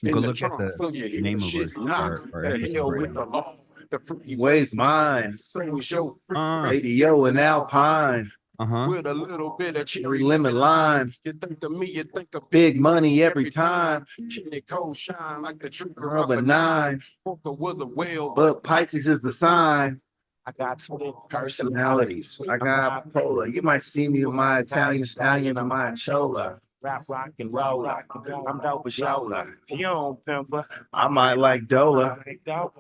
Go look at the name of our episode right now. Waste mine. Radio and Alpine. With a little bit of cherry lemon lime. You think of me, you think of big money every time. Kitty cold shine like the trigger of a nine. Poker was a whale, but Pisces is the sign. I got split personalities. I got bipolar. You might see me with my Italian stallion and my chola. Rap, rock, and roll. I'm dope as Yola. If you don't pimper, I might like Dola.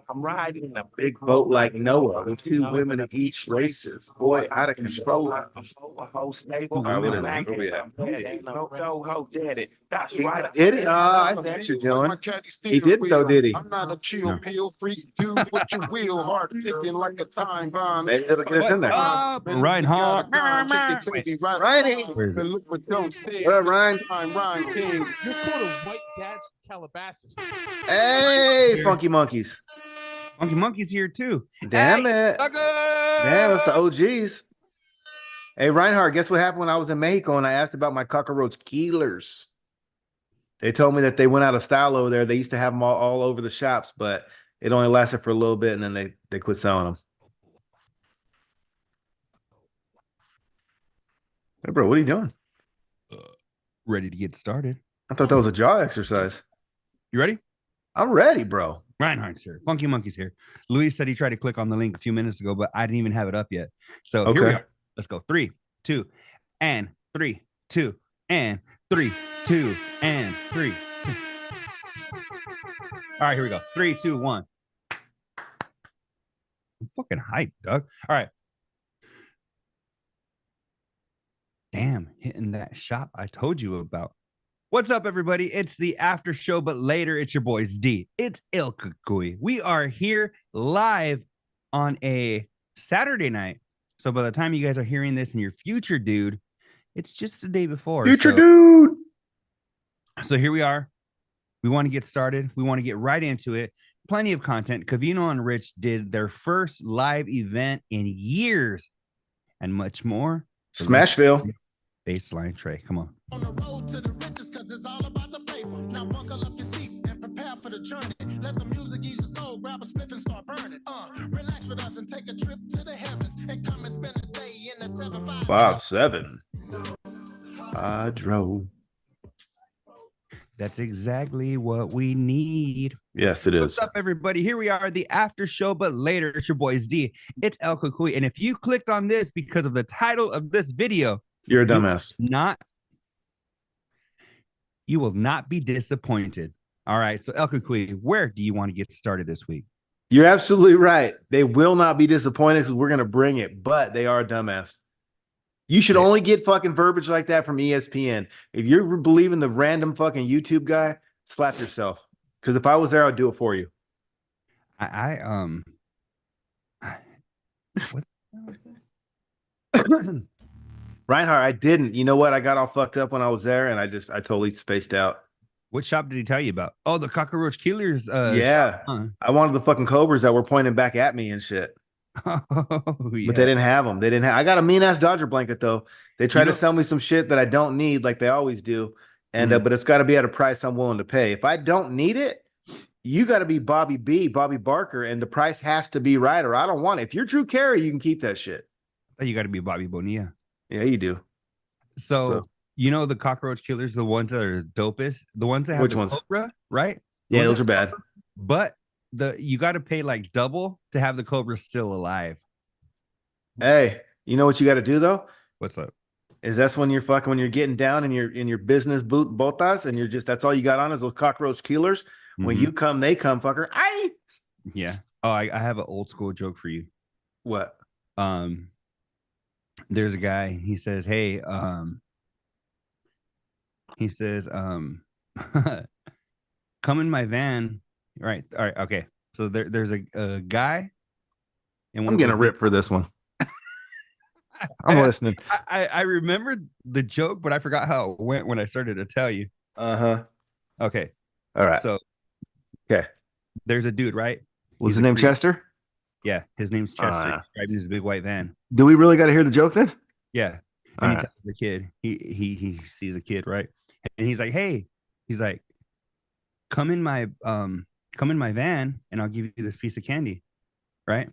I'm riding in a big boat like Noah with two women of each races. Boy, out of control. A whole stable. That's right. Did he? I see what you're doing. He didn't though, did he? I'm not a chill pill freak. Do what you will. Hard thinking like a time bomb. Maybe it'll get us in there. Reinhardt. Look what don't stay. What up, Ryan? I'm Ryan King. You're called a white dad's Calabasas. Hey, Funky Monkeys. Funky Monkeys here too. Damn hey, it. Damn, it's the OGs. Hey, Reinhardt, guess what happened when I was in Mexico and I asked about my cockroach killers? They told me that they went out of style over there. They used to have them all over the shops, but it only lasted for a little bit and then they quit selling them. Hey, bro, what are you doing? Ready to get started. I thought that was a jaw exercise. You ready? I'm ready, bro. Reinhardt's here. Funky Monkey's here. Luis said he tried to click on the link a few minutes ago, but I didn't even have it up yet. So Here we are. Let's go. 3, 2, and 3, 2, and 3, 2, and 3, 2. All right, here we go. 3, 2, 1. I'm fucking hyped, Doug. All right. Damn, hitting that shot I told you about. What's up, everybody? It's the after show, but later it's your boys D. It's El Cucuy. We are here live on a Saturday night. So by the time you guys are hearing this in your future, dude, it's just the day before. Dude. So here we are. We want to get started. We want to get right into it. Plenty of content. Cavino and Rich did their first live event in years and much more. Smashville. Baseline Trey. Come on. On the road to the riches, because it's all about the favor. Now buckle up your seats and prepare for the journey. Let the music ease your soul. Grab a spliff and start burning. Relax with us and take a trip to the heavens and come and spend a day in the 757. I drove. That's exactly what we need. Yes, it is. What's up, everybody? Here we are, the after show, but later it's your boys D. It's El Cucuy. And if you clicked on this because of the title of this video, you're a dumbass. You will not be disappointed. All right. So El Cucuy, where do you want to get started this week? You're absolutely right. They will not be disappointed because we're going to bring it, but they are a dumbass. You should only get fucking verbiage like that from ESPN. If you're believing the random fucking YouTube guy, slap yourself. Because if I was there, I'd do it for you. What? Reinhardt, I didn't. You know what? I got all fucked up when I was there, and I totally spaced out. What shop did he tell you about? Oh, the cockroach killers. Yeah. I wanted the fucking cobras that were pointing back at me and shit. Oh, yeah. But they didn't have them. I got a mean ass Dodger blanket though. They try to sell me some shit that I don't need, like they always do. And but it's got to be at a price I'm willing to pay. If I don't need it, you got to be Bobby Barker, and the price has to be right, or I don't want it. If you're Drew Carey, you can keep that shit. You got to be Bobby Bonilla. Yeah, you do. So you know the cockroach killers, the ones that are dopest, the ones that have the cobra, right? Yeah, those are bad. But you got to pay like double to have the cobra still alive. Hey, you know what you got to do though? What's up? That's when you're getting down in your business botas, and you're that's all you got on is those cockroach killers. When you come, they come, fucker. Aye. Yeah. Oh, I have an old school joke for you. What? There's a guy. He says, "Hey, come in my van." Right. All right. Okay. So there's a guy. And I'm gonna rip for this one. I'm listening. I remember the joke, but I forgot how it went when I started to tell you. Okay. All right. So, okay. There's a dude, right? Was his name Chester? Yeah, his name's Chester. He's driving his big white van. Do we really got to hear the joke then? Yeah. And he tells the kid, he sees a kid, right? And he's like, "Hey," he's like, come in my van and I'll give you this piece of candy, right?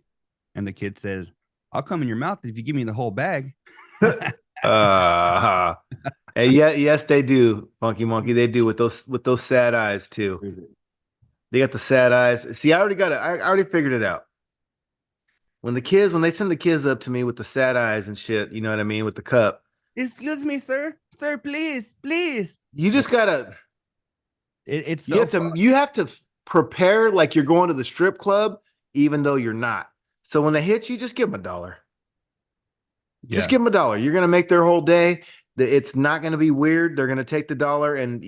And the kid says, I'll come in your mouth if you give me the whole bag. Hey, yeah, yes, they do, Funky Monkey. They do with those sad eyes too. They got the sad eyes. See, I already figured it out. When they send the kids up to me with the sad eyes and shit, you know what I mean, with the cup. Excuse me, sir. Sir, please. You just gotta. It's so you have to prepare like you're going to the strip club, even though you're not. So when they hit you, just give them $1. Yeah. Just give them $1. You're gonna make their whole day. It's not gonna be weird. They're gonna take the $1, and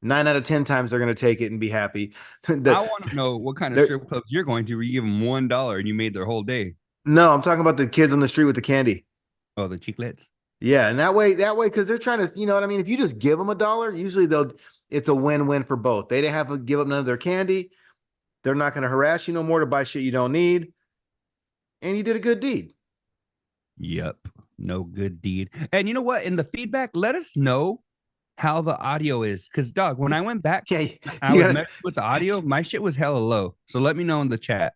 9 out of 10 times they're gonna take it and be happy. I want to know what kind of strip clubs you're going to where you give them $1 and you made their whole day. No, I'm talking about the kids on the street with the candy. Oh, the chiclets. Yeah, and that way, because they're trying to, you know what I mean? If you just give them $1, usually it's a win-win for both. They didn't have to give up none of their candy. They're not going to harass you no more to buy shit you don't need. And you did a good deed. Yep. No good deed. And you know what? In the feedback, let us know how the audio is. Because, dog, when I went back, I was messing with the audio. My shit was hella low. So let me know in the chat.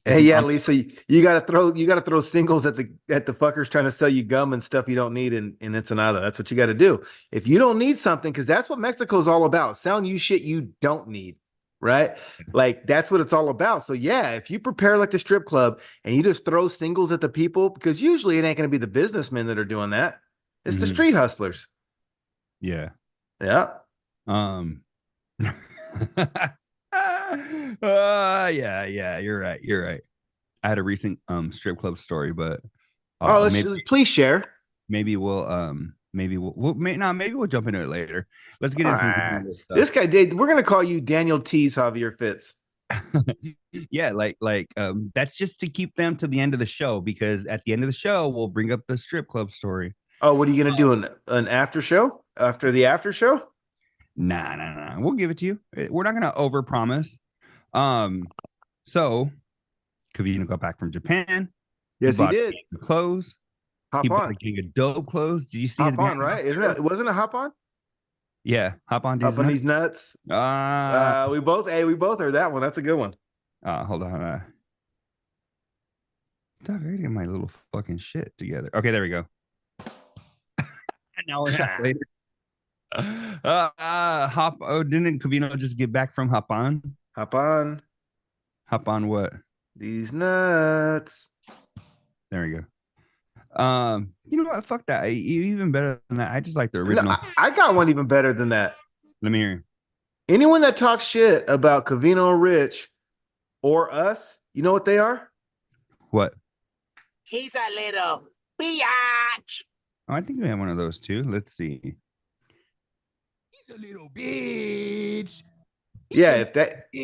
Hey, yeah, Lisa, you gotta throw singles at the fuckers trying to sell you gum and stuff you don't need in Ensenada. That's what you got to do. If you don't need something, because that's what Mexico's all about, selling you shit you don't need, right? Like that's what it's all about. So yeah, if you prepare like the strip club and you just throw singles at the people, because usually it ain't gonna be the businessmen that are doing that. It's the street hustlers. Yeah. Yeah. Yeah, you're right. I had a recent strip club story, but please share. Maybe we'll jump into it later. Let's get into some stuff. This guy we're gonna call you Daniel T's Javier Fitz. Yeah, like that's just to keep them to the end of the show, because at the end of the show we'll bring up the strip club story. Oh, what are you gonna do? An after show after the after show? Nah. We'll give it to you. We're not gonna overpromise. So Covino got back from Japan. Yes, he did. Clothes. Hop on. Getting a dope clothes. Did you see hop on? Right? Wasn't it hop on? Yeah, hop on. These nuts. We both heard that one. That's a good one. Hold on. I gotta get my little fucking shit together. Okay, there we go. Now we're later. Didn't Covino just get back from hop on? Hop on what? These nuts. There we go. You know what? Fuck that. Even better than that. I just like the original. No, I got one even better than that. Let me hear. Anyone that talks shit about Covino Rich or us, you know what they are? What? He's a little biatch. Oh, I think we have one of those too. Let's see. He's a little bitch. Yeah, if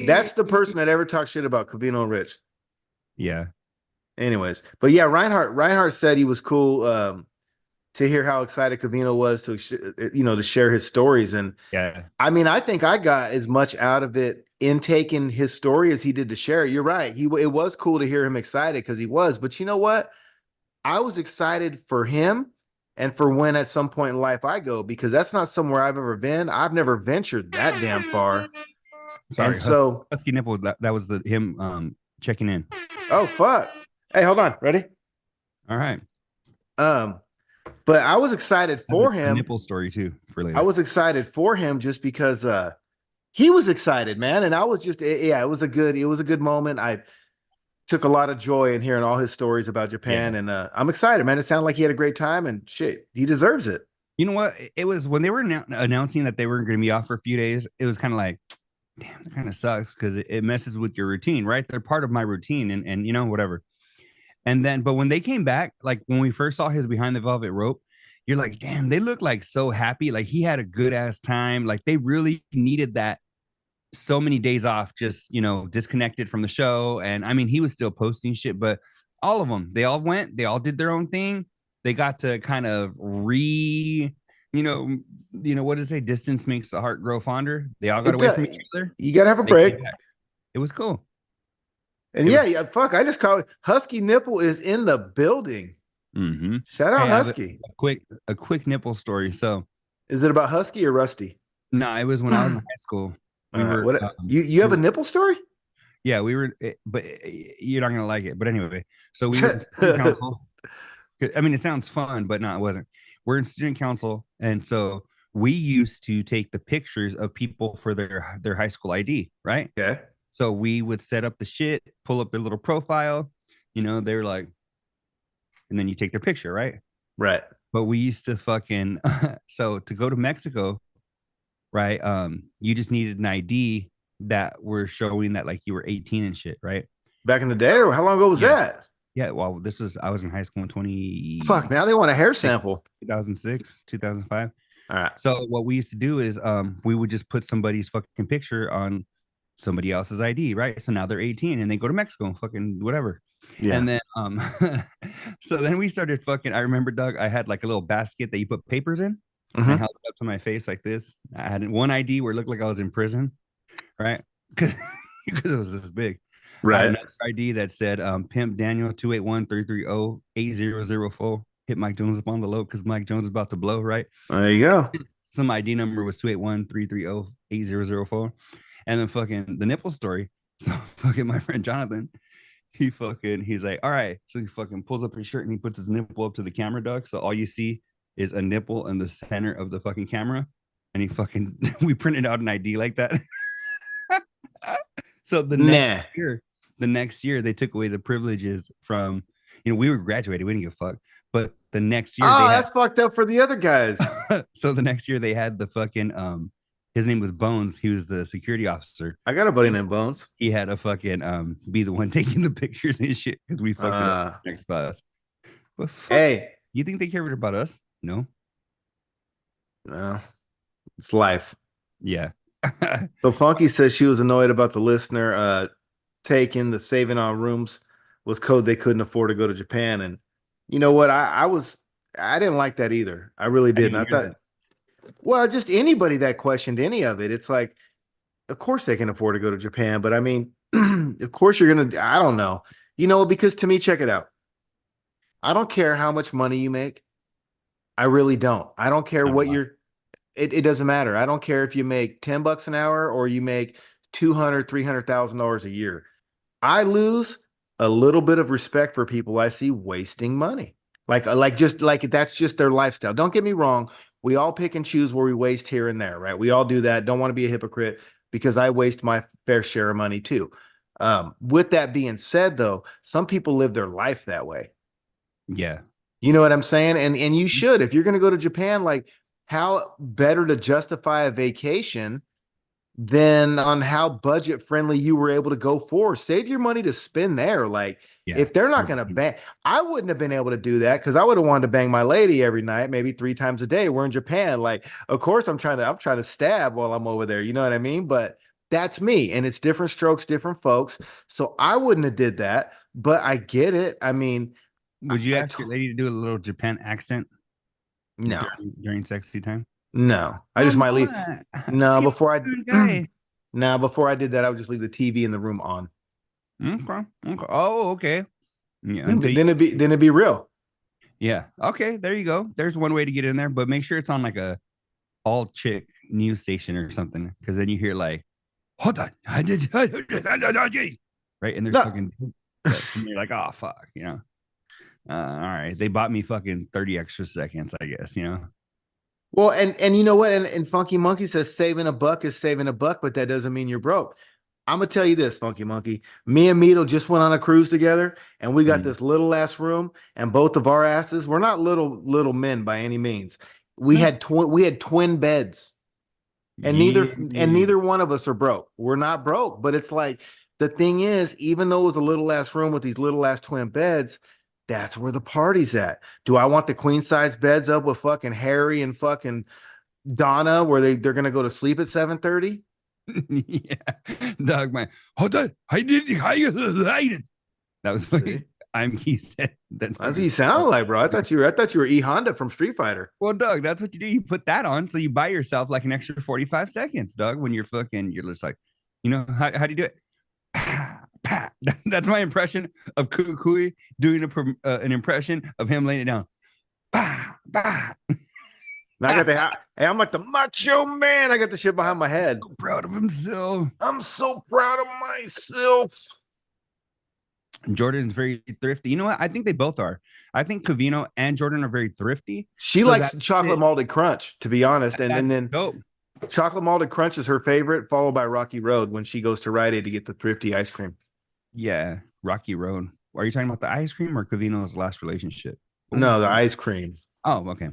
that's the person that ever talks shit about Covino Rich. Yeah. Anyways, but yeah, Reinhardt said he was cool to hear how excited Covino was to share his stories. And yeah, I mean, I think I got as much out of it in taking his story as he did to share it. You're right. It was cool to hear him excited because he was. But you know what? I was excited for him and for when at some point in life I go, because that's not somewhere I've ever been. I've never ventured that damn far. Sorry, and so Husky Nipple, that was him checking in. Oh fuck. Hey, hold on. Ready? All right. But I was excited for him. Nipple story too for later. I was excited for him just because he was excited, man. And I was just it was a good moment. I took a lot of joy in hearing all his stories about Japan, and I'm excited, man. It sounded like he had a great time, and shit, he deserves it. You know what? It was when they were announcing that they were going to be off for a few days. It was kind of like, damn, that kind of sucks because it messes with your routine, right? They're part of my routine, and you know, whatever. And then, but when they came back, like when we first saw his Behind the Velvet Rope, you're like, damn, they look like so happy. Like he had a good ass time. Like they really needed that. So many days off, just, you know, disconnected from the show. And I mean, he was still posting shit, but all of them, they all did their own thing. They got to kind of what does it say? Distance makes the heart grow fonder. They all got away from each other. You got to have a break. It was cool. And fuck, I just called Husky Nipple is in the building. Mm-hmm. Shout out Husky. A quick nipple story. So is it about Husky or Rusty? No, it was when I was in high school. We were. What you have a nipple story? Yeah, we were, but you're not gonna like it. But anyway, so we were in student council. I mean, it sounds fun, but no, it wasn't. We're in student council, and so we used to take the pictures of people for their high school ID, right? Okay. So we would set up the shit, pull up their little profile, they're like, and then you take their picture, right? Right. But we used to fucking so to go to Mexico, right? You just needed an ID that were showing that like you were 18 and shit, right? Back in the day, or how long ago was that? Yeah, well, I was in high school in 20. Fuck, now they want a hair sample. 2006, 2005. All right. So what we used to do is we would just put somebody's fucking picture on somebody else's ID, right? So now they're 18 and they go to Mexico and fucking whatever. Yeah. And then so then we started fucking. I remember, Doug, I had like a little basket that you put papers in. Mm-hmm. I held it up to my face like this. I had one ID where it looked like I was in prison, right? Because it was this big. Right. Another ID that said Pimp Daniel 281-330-8004. Hit Mike Jones up on the low because Mike Jones is about to blow, right? There you go. Some ID number was 281-330-8004. And then fucking the nipple story. So fucking my friend Jonathan, he's like, all right. So he fucking pulls up his shirt and he puts his nipple up to the camera, Doug. So all you see is a nipple in the center of the fucking camera. And we printed out an ID like that. So the next year they took away the privileges from, we were graduated, we didn't give a fuck. But the next year, that's fucked up for the other guys. So the next year they had the fucking his name was Bones. He was the security officer. I got a buddy named Bones. He had to fucking be the one taking the pictures and shit because we fucked it up next class. But hey, you think they cared about us? No, it's life. Yeah. So Funky says she was annoyed about the listener taking the saving on rooms was code they couldn't afford to go to Japan. And you know what? I didn't like that either. I really didn't. I thought, well, just anybody that questioned any of it, it's like, of course they can afford to go to Japan. But I mean, of course you're going to, I don't know, because to me, check it out. I don't care how much money you make. I really don't. I don't care what it doesn't matter. I don't care if you make $10 an hour or you make $200,000-$300,000 a year. I lose a little bit of respect for people I see wasting money. Like that's just their lifestyle. Don't get me wrong. We all pick and choose where we waste here and there, right? We all do that. Don't want to be a hypocrite because I waste my fair share of money too. With that being said, though, some people live their life that way. Yeah. You know what I'm saying? And you should. If you're going to go to Japan, like, how better to justify a vacation than on how budget friendly you were able to go for? Save your money to spend there. Like, if they're not going to bang, I wouldn't have been able to do that because I would have wanted to bang my lady every night, maybe 3 times a day. We're in Japan. Like, of course, I'm trying to stab while I'm over there. You know what I mean? But that's me, and it's different strokes, different folks. So I wouldn't have did that, but I get it. I mean, would you ask your lady to do a little Japan accent? No. During sexy time? No. I just might leave. No, before I did that, I would just leave the TV in the room on. Okay. Oh, okay. Yeah. Then it'd be real. Yeah. Okay. There you go. There's one way to get in there, but make sure it's on like a all chick news station or something, because then you hear like, hold on, I did, right? And there's fucking, and you're like, oh fuck, all right, they bought me fucking 30 extra seconds, I guess, Well, and you know what? And Funky Monkey says saving a buck is saving a buck, but that doesn't mean you're broke. I'm gonna tell you this, Funky Monkey. Me and Mito just went on a cruise together, and we got this little ass room, and both of our asses, we're not little men by any means. We had twin beds, and neither one of us are broke. We're not broke, but it's like the thing is, even though it was a little ass room with these little ass twin beds, that's where the party's at. Do I want the queen size beds up with fucking Harry and fucking Donna where they're gonna go to sleep at 7:30? Yeah, Doug, man. Hold on, I did. That was what he said. That's what you sounded like, bro. I thought you were E Honda from Street Fighter. Well, Doug, that's what you do. You put that on, so you buy yourself like an extra 45 seconds, Doug. When you're just like, how do you do it? That's my impression of Kukui doing an impression of him laying it down. And I got the hey, I'm like the macho man. I got the shit behind my head. So proud of himself. I'm so proud of myself. Jordan's very thrifty. You know what? I think they both are. I think Covino and Jordan are very thrifty. She likes chocolate malted crunch, to be honest. And then dope. Chocolate malted crunch is her favorite, followed by Rocky Road when she goes to Rite Aid to get the thrifty ice cream. Yeah, Rocky Road. Are you talking about the ice cream or Covino's last relationship? No, the ice cream. Oh, okay.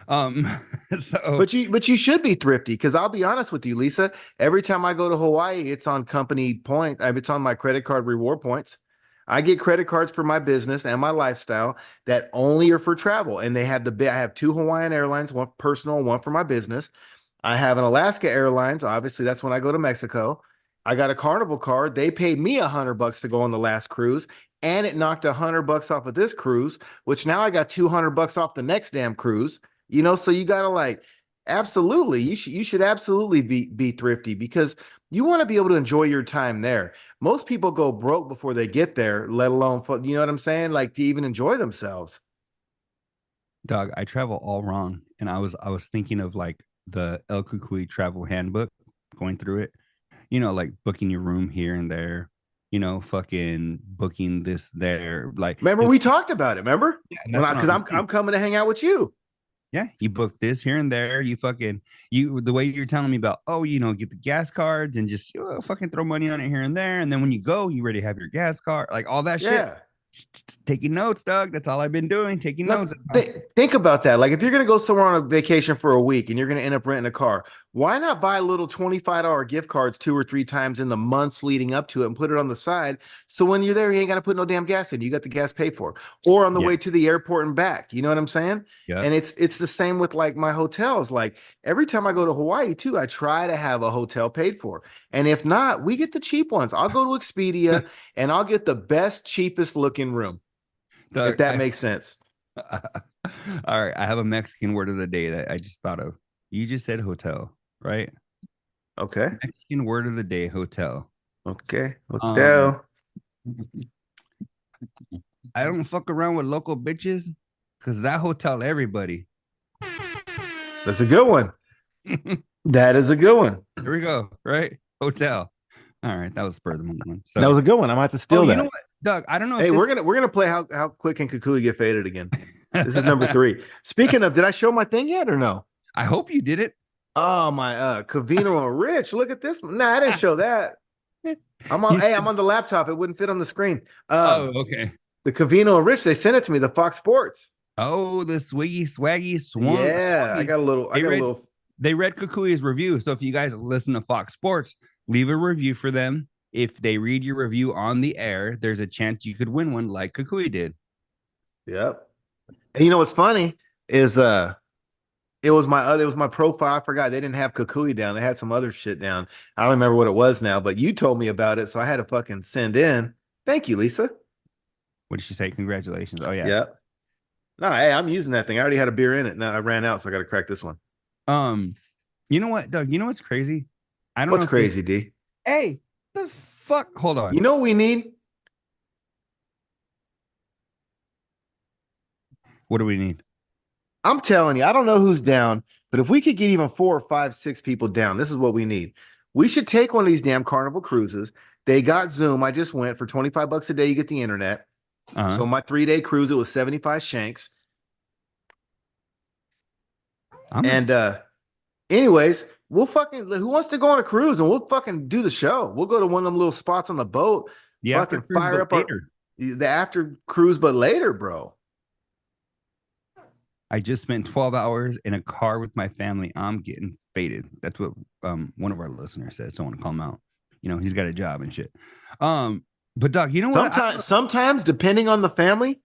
But you should be thrifty, because I'll be honest with you, Lisa. Every time I go to Hawaii, it's on company point. It's on my credit card reward points. I get credit cards for my business and my lifestyle that only are for travel, and they have I have 2 Hawaiian Airlines, one personal, one for my business. I have an Alaska Airlines. Obviously, that's when I go to Mexico. I got a Carnival card. They paid me $100 to go on the last cruise, and it knocked $100 off of this cruise, which now I got $200 off the next damn cruise. You know, so you gotta like, absolutely, you should absolutely be thrifty, because you want to be able to enjoy your time there. Most people go broke before they get there, let alone, you know what I'm saying, like to even enjoy themselves. Dog, I travel all wrong, and I was thinking of like the El Kukui travel handbook, going through it, you know, like booking your room here and there, you know, fucking booking this there. Like, remember we talked about it, remember? Yeah, because I'm coming to hang out with you. Yeah, you book this here and there. You the way you're telling me about, oh, you know, get the gas cards and just fucking throw money on it here and there, and then when you go, you already have your gas card, like all that shit. Taking notes, Doug. That's all I've been doing. Taking notes. Think about that. Like, if you're going to go somewhere on a vacation for a week and you're going to end up renting a car, why not buy little $25 gift cards 2 or 3 times in the months leading up to it and put it on the side? So when you're there, you ain't got to put no damn gas in. You got the gas paid for, or on the way to the airport and back. You know what I'm saying? Yeah. And it's the same with like my hotels. Like every time I go to Hawaii too, I try to have a hotel paid for. And if not, we get the cheap ones. I'll go to Expedia and I'll get the best, cheapest looking room. Doug, if that makes sense. All right. I have a Mexican word of the day that I just thought of. You just said hotel, right? Okay. Mexican word of the day, hotel. Okay. Hotel. I don't fuck around with local bitches, because that hotel everybody. That's a good one. That is a good one. Here we go. Right? Hotel. All right. That was spur of the moment one. So, that was a good one. I might have to steal that. You know what, Doug? I don't know. Hey, we're gonna play how quick can Kukui get faded again. This is number 3. Speaking of, did I show my thing yet or no? I hope you did it. Oh, my Covino and Rich. Look at this. Nah, I didn't show that. I'm on the laptop. It wouldn't fit on the screen. Okay. The Covino and Rich, they sent it to me, the Fox Sports. Oh, the swiggy swaggy swung. Yeah, I got a little. They read Kukui's review. So if you guys listen to Fox Sports, leave a review for them. If they read your review on the air, there's a chance you could win one like Kukui did. Yep. And you know what's funny is it was my profile. I forgot they didn't have Kukui down. They had some other shit down. I don't remember what it was now, but you told me about it, so I had to fucking send in. Thank you, Lisa. What did she say? Congratulations. Oh yeah. Yep. No, hey, I'm using that thing. I already had a beer in it. Now I ran out, so I got to crack this one. You know what, Doug? You know what's crazy? I don't know. What's crazy, D? Hey, the fuck? Hold on. You know what we need? What do we need? I'm telling you, I don't know who's down, but if we could get even 4 or 5, 6 people down, this is what we need. We should take one of these damn Carnival cruises. They got Zoom. I just went for $25 a day. You get the internet. So my 3-day cruise, it was 75 shanks. Anyways, we'll fucking, who wants to go on a cruise, and we'll fucking do the show. We'll go to one of them little spots on the boat. The fucking fire up the after cruise, but later, bro. I just spent 12 hours in a car with my family. I'm getting faded. That's what one of our listeners said. So I want to call him out. You know, he's got a job and shit. But Doug, you know what? Sometimes, depending on the family,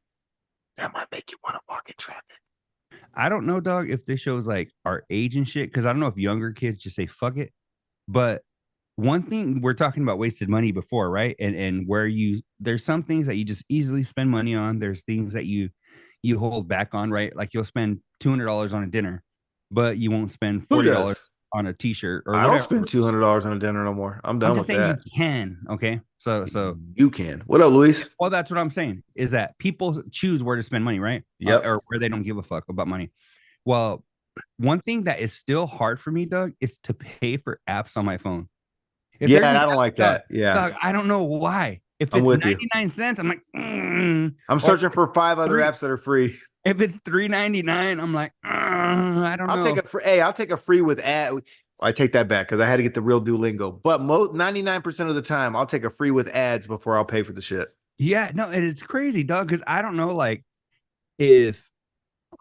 that might make you want to walk in traffic. I don't know, dog, if this shows like our age and shit, because I don't know if younger kids just say fuck it. But one thing, we're talking about wasted money before, right? And where there's some things that you just easily spend money on. There's things that you hold back on, right? Like you'll spend $200 on a dinner, but you won't spend $40 on a t-shirt or whatever. I don't spend $200 on a dinner no more. I'm done with that. You can, okay? So you can. What up, Luis? Well, that's what I'm saying, is that people choose where to spend money, right? Yep. Or where they don't give a fuck about money. Well, one thing that is still hard for me, Doug, is to pay for apps on my phone. If I don't like that. Yeah. Doug, I don't know why. If I'm it's with 99 cents, I'm like, I'm searching for 5 other apps that are free. If it's $3.99, I'm like, I don't know. I'll take a free with ad. I take that back because I had to get the real Duolingo. But 99% of the time, I'll take a free with ads before I'll pay for the shit. Yeah, no, and it's crazy, dog, because I don't know, like, if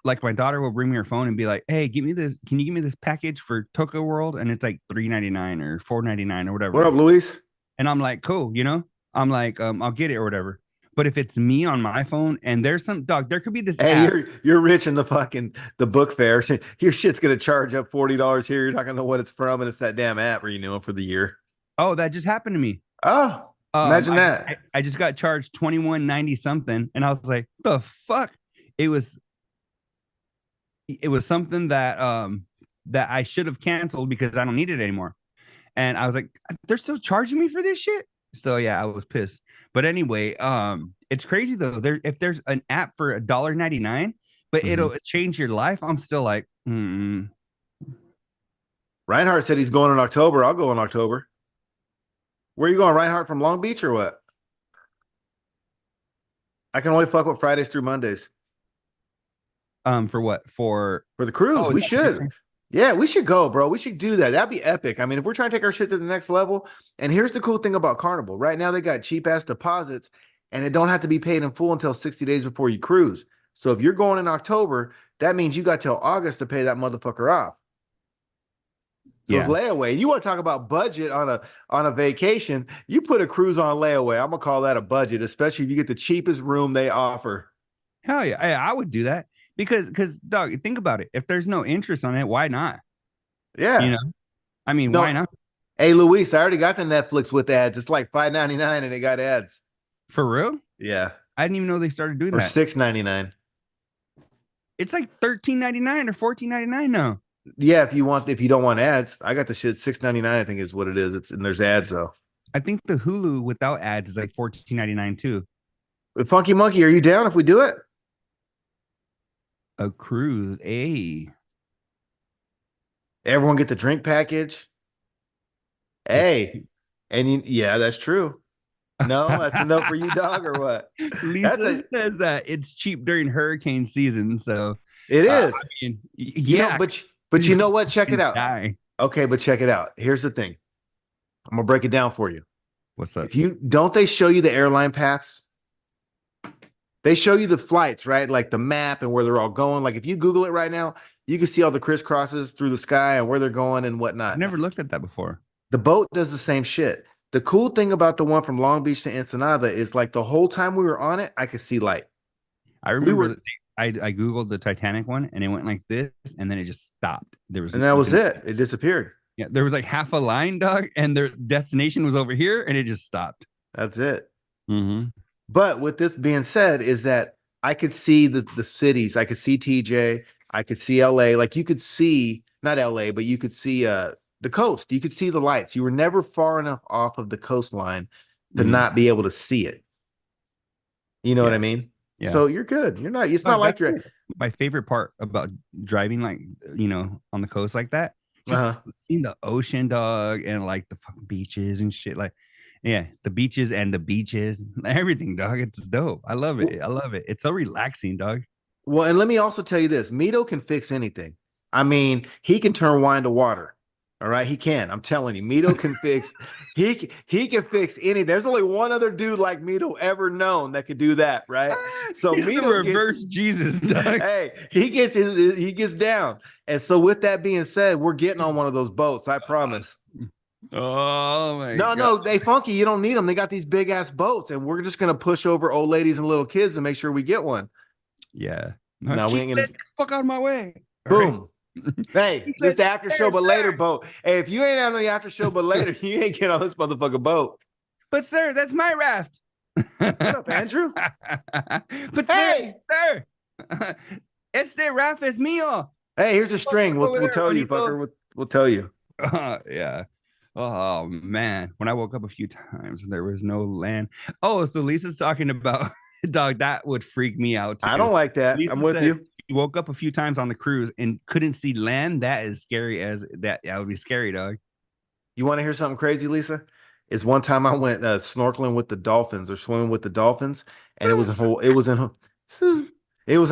like my daughter will bring me her phone and be like, hey, give me this, can you give me this package for Toca World? And it's like $3.99 or $4.99 or whatever. What up, Luis? And I'm like, cool, you know, I'm like, I'll get it or whatever. But if it's me on my phone and there's some dog, there could be this. Hey, app. you're rich in the book fair. Your shit's gonna charge up $40 here. You're not gonna know what it's from, and it's that damn app renewing for the year. Oh, that just happened to me. Oh, imagine that. I just got charged $21.90 something, and I was like, the fuck? It was something that that I should have canceled because I don't need it anymore. And I was like, they're still charging me for this shit. So yeah, I was pissed. But anyway, it's crazy though. If there's an app for $1.99, but it'll change your life, I'm still like, Reinhardt said he's going in October. I'll go in October. Where are you going, Reinhardt, from Long Beach or what? I can only fuck with Fridays through Mondays. For what? For the cruise. We should. Yeah, we should go, bro. We should do that. That'd be epic. I mean, if we're trying to take our shit to the next level, and here's the cool thing about Carnival. Right now, they got cheap-ass deposits, and it don't have to be paid in full until 60 days before you cruise. So if you're going in October, that means you got till August to pay that motherfucker off. So it's layaway. You want to talk about budget on a vacation, you put a cruise on layaway. I'm going to call that a budget, especially if you get the cheapest room they offer. Hell yeah, I would do that. Because dog, think about it. If there's no interest on it, why not? Yeah. You know, I mean, why not? Hey, Luis, I already got the Netflix with ads. It's like $5.99 and it got ads. For real? Yeah. I didn't even know they started doing that. Or $6.99. It's like $13.99 or $14.99 now. Yeah, if you don't want ads, I got the shit $6.99. I think is what it is. And there's ads though. I think the Hulu without ads is like $14.99 too. But Funky Monkey, are you down if we do it? A cruise, hey. Everyone get the drink package. Hey, and yeah, that's true. No, that's a no for you, dog, or what? Lisa says that it's cheap during hurricane season, so it is. I mean, yeah, but you know what? Check it out. Okay, but check it out. Here's the thing. I'm gonna break it down for you. What's up? They show you the airline paths? They show you the flights, right? Like the map and where they're all going. Like if you Google it right now, you can see all the crisscrosses through the sky and where they're going and whatnot. I never looked at that before. The boat does the same shit. The cool thing about the one from Long Beach to Ensenada is like the whole time we were on it, I could see light. I remember I Googled the Titanic one and it went like this and then it just stopped. And that was it. It disappeared. Yeah, there was like half a line, dog, and their destination was over here and it just stopped. That's it. Mm-hmm. But with this being said, is that I could see the cities. I could see TJ. I could see LA. Like you could see, not LA, but you could see the coast. You could see the lights. You were never far enough off of the coastline to not be able to see it. You know what I mean? Yeah. So you're good. You're not. It's not like you're. My favorite part about driving, like, you know, on the coast like that, just seeing the ocean, dog, and like the fucking beaches and shit. Like, yeah, the beaches and the beaches, everything, dog. It's dope. I love it. I love it. It's so relaxing, dog. Well, and let me also tell you this: Mito can fix anything. I mean, he can turn wine to water. All right, he can. I'm telling you, Mito can fix. He can fix any. There's only one other dude like Mito ever known that could do that, right? So He's Mito the reverse Jesus, dog. Hey, he gets down. And so, with that being said, we're getting on one of those boats. I promise. Oh my God. No, they Funky. You don't need them. They got these big ass boats, and we're just gonna push over old ladies and little kids and make sure we get one. Yeah. No, we ain't gonna. Fuck out of my way. Boom. Hey, this after show but later boat. Hey, if you ain't on the after show but later, you ain't get on this motherfucking boat. But sir, that's my raft. What up, Andrew? But hey, sir, este raft es mío. Hey, here's a string. We'll tell you, fucker. We'll tell you. Yeah. Oh man, when I woke up a few times and there was no land. Oh, so Lisa's talking about dog. That would freak me out too. I don't like that. Lisa I'm with you. woke up a few times on the cruise and couldn't see land. That is scary as that. That would be scary, dog. You want to hear something crazy, Lisa? Is one time I went snorkeling with the dolphins or swimming with the dolphins, and it was in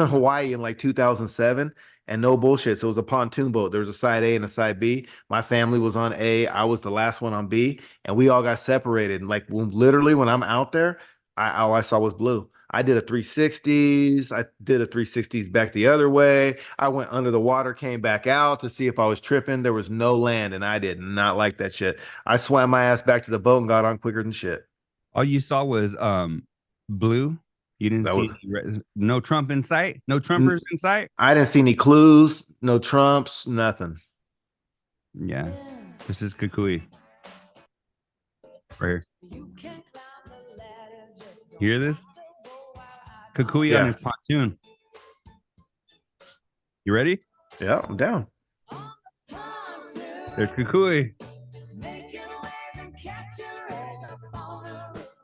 Hawaii in like 2007, and no bullshit. So it was a pontoon boat. There was a side A and a side B. My family was on A. I was the last one on B, and we all got separated. And like literally, when I'm out there, all I saw was blue. I did a 360s. I did a 360s back the other way. I went under the water, came back out to see if I was tripping. There was no land, and I did not like that shit. I swam my ass back to the boat and got on quicker than shit. All you saw was blue. You didn't That see was no Trump in sight, no Trumpers in sight. I didn't see any clues, no Trumps, nothing. Yeah, this is Kukui. Right here. Hear this? Kukui on his pontoon. You ready? Yeah, I'm down. There's Kukui.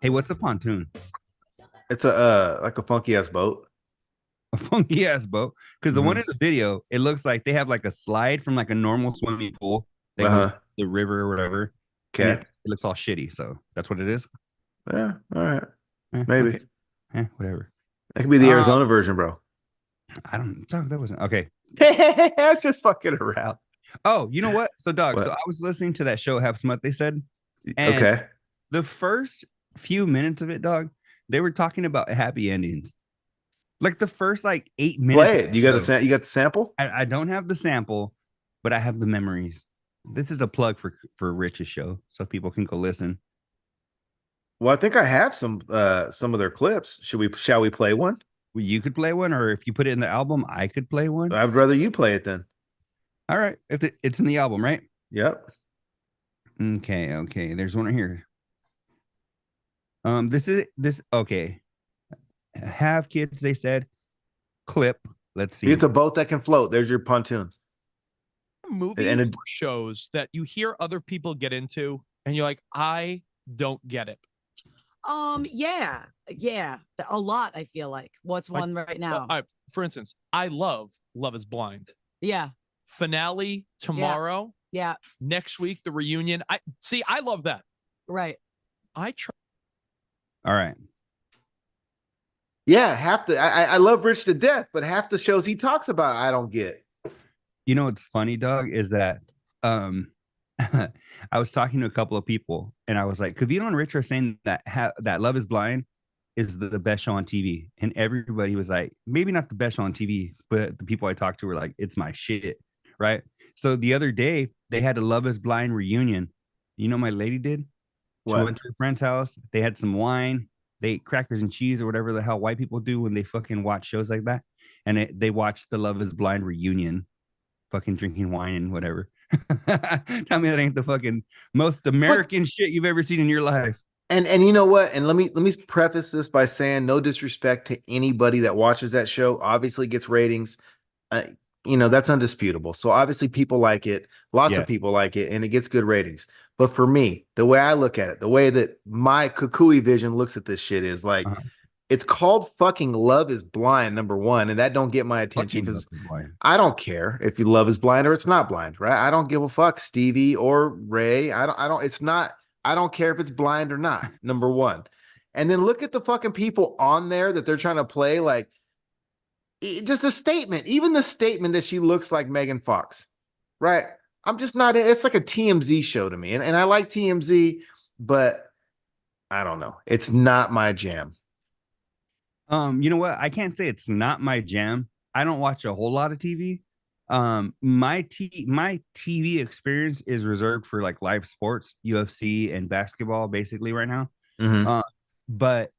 Hey, what's a pontoon? It's a like a funky ass boat. A funky ass boat. Because the one in the video, it looks like they have like a slide from like a normal swimming pool. They go to the river or whatever. Okay. It looks all shitty. So that's what it is. Yeah. All right. Maybe. Okay. Whatever. That could be the Arizona version, bro. I don't know. That wasn't okay. I was just fucking around. Oh, you know what? So, dog, so I was listening to that show, Have Some What They Said. And okay. The first few minutes of it, dog, they were talking about happy endings. Like the first like 8 minutes. Play it. You got the sample? I don't have the sample, but I have the memories. This is a plug for Rich's show, so people can go listen. Well, I think I have some of their clips. Shall we play one? Well, you could play one, or if you put it in the album, I could play one. I'd rather you play it then. All right. If it's in the album, right? Yep. Okay. There's one right here. This okay. Have kids, they said. Clip. Let's see. It's a boat that can float. There's your pontoon. Movies and shows that you hear other people get into, and you're like, I don't get it. Yeah, a lot. I feel like what's one right now. For instance, I love Love Is Blind. Yeah. Finale tomorrow. Yeah. Next week the reunion. I love that. Right. I try. All right. Yeah, I love Rich to death, but half the shows he talks about I don't get. You know what's funny, dog, is that I was talking to a couple of people, and I was like, Kavino and Rich are saying that that Love Is Blind is the best show on TV, and everybody was like, maybe not the best show on TV, but the people I talked to were like, it's my shit, right? So the other day they had a Love Is Blind reunion. You know what my lady did? She went to a friend's house. They had some wine. They ate crackers and cheese or whatever the hell white people do when they fucking watch shows like that, and they watched the Love Is Blind reunion, fucking drinking wine and whatever. Tell me that ain't the fucking most American shit you've ever seen in your life. And you know what? And let me preface this by saying no disrespect to anybody that watches that show. Obviously gets ratings. That's undisputable. So obviously people like it. Lots of people like it, and it gets good ratings. But for me, the way I look at it, the way that my Kukui vision looks at this shit is like, it's called fucking Love Is Blind, number one, and that don't get my attention because I don't care if you Love Is Blind or it's not blind, right? I don't give a fuck, Stevie or Ray. I don't care if it's blind or not, number one. And then look at the fucking people on there that they're trying to play, like, just a statement, even the statement that she looks like Megan Fox, right? I'm just not, it's like a TMZ show to me. And I like TMZ, but I don't know. It's not my jam. You know what? I can't say it's not my jam. I don't watch a whole lot of TV. My TV experience is reserved for like live sports, UFC and basketball, basically right now. But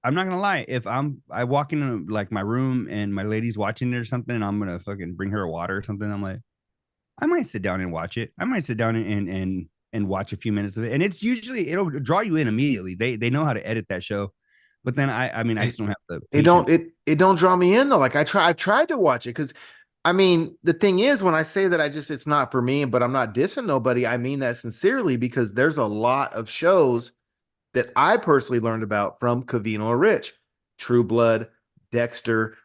I'm not gonna lie. If I walk into like my room and my lady's watching it or something, and I'm gonna fucking bring her a water or something, I'm like, I might sit down and watch it. I might sit down and watch a few minutes of it. And it's usually it'll draw you in immediately. They know how to edit that show. But then I just don't have the it don't draw me in though. Like I tried to watch it because I mean the thing is when I say that it's not for me, but I'm not dissing nobody, I mean that sincerely because there's a lot of shows that I personally learned about from Covino or Rich. True Blood, Dexter,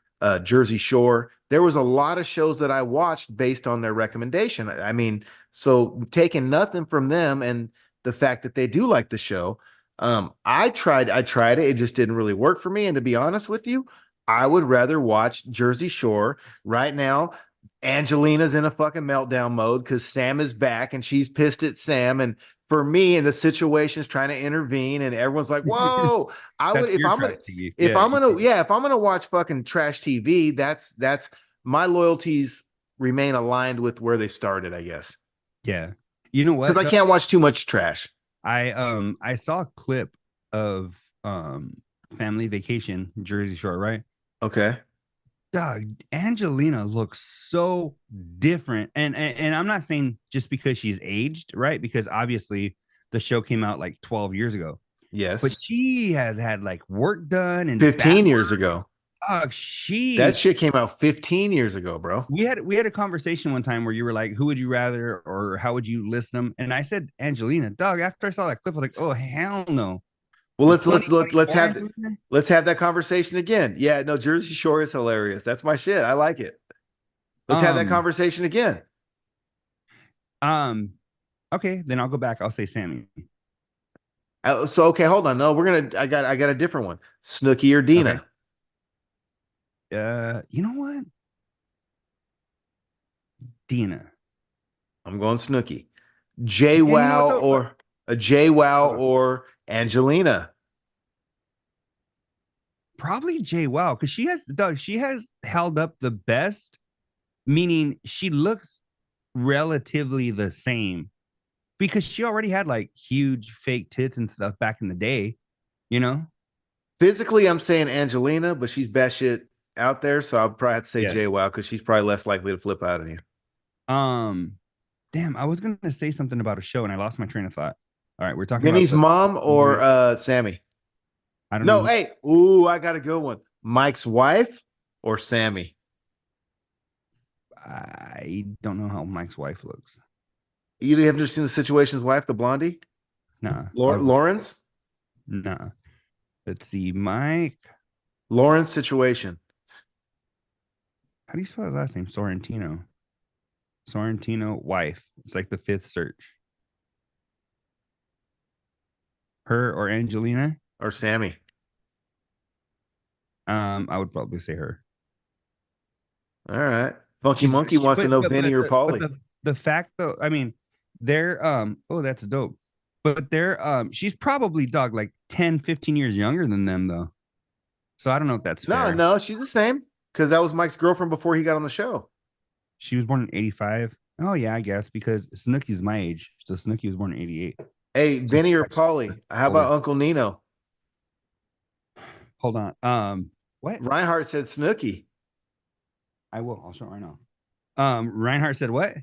Jersey Shore. there was a lot of shows that I watched based on their recommendation. I mean, so taking nothing from them and the fact that they do like the show. I tried it. It just didn't really work for me. And to be honest with you, I would rather watch Jersey Shore right now. Angelina's in a fucking meltdown mode because Sam is back and she's pissed at Sam. And for me, and the situation's trying to intervene, and everyone's like, "Whoa!" I would if I'm gonna if I'm gonna watch fucking trash TV. That's my loyalties remain aligned with where they started, I guess. Yeah, you know what? Because I can't watch too much trash. I saw a clip of Family Vacation, Jersey Shore, right? Okay. Dog, Angelina looks so different. And I'm not saying just because she's aged, right? Because obviously the show came out like 12 years ago. Yes. But she has had like work done and 15 years ago. Dog, that shit came out 15 years ago, bro. We had a conversation one time where you were like, who would you rather or how would you list them? And I said Angelina. Dog, after I saw that clip, I was like, oh hell no. Well, let's have that conversation again. Yeah, no, Jersey Shore is hilarious. That's my shit. I like it. Let's have that conversation again. Okay, then I'll go back. I'll say Sammy. So okay, hold on. No, I got a different one. Snooki or Dina. Okay. You know what? Dina. I'm going Snooki. JWoww or Angelina. Probably JWoww, because she has held up the best, meaning she looks relatively the same because she already had like huge fake tits and stuff back in the day, you know. Physically, I'm saying Angelina, but she's best shit out there, so I'll probably have to say JWoww because she's probably less likely to flip out on you. Damn, I was gonna say something about a show and I lost my train of thought. All right, we're talking Vinny's about mom or Sammy. I don't know. Hey, ooh, I got a good one. Mike's wife or Sammy? I don't know how Mike's wife looks. You haven't just seen The Situation's wife, the blondie? No. Lawrence? No. Let's see, Mike. Lawrence Situation. How do you spell his last name? Sorrentino. Sorrentino wife. It's like the fifth search. Her or Angelina? Or Sammy? I would probably say her. All right. Funky Monkey wants to know Vinny or Pauly. The fact though, I mean, they're oh, that's dope. But they're she's probably like 10, 15 years younger than them though. So I don't know if that's fair. No, she's the same. Because that was Mike's girlfriend before he got on the show. She was born in 85. Oh yeah, I guess because Snooki's my age. So Snooki was born in 88. Hey, Vinny or Pauly, how about Uncle Nino? Hold on. What? Reinhardt said Snooki. I'll show it right now. Reinhardt said what?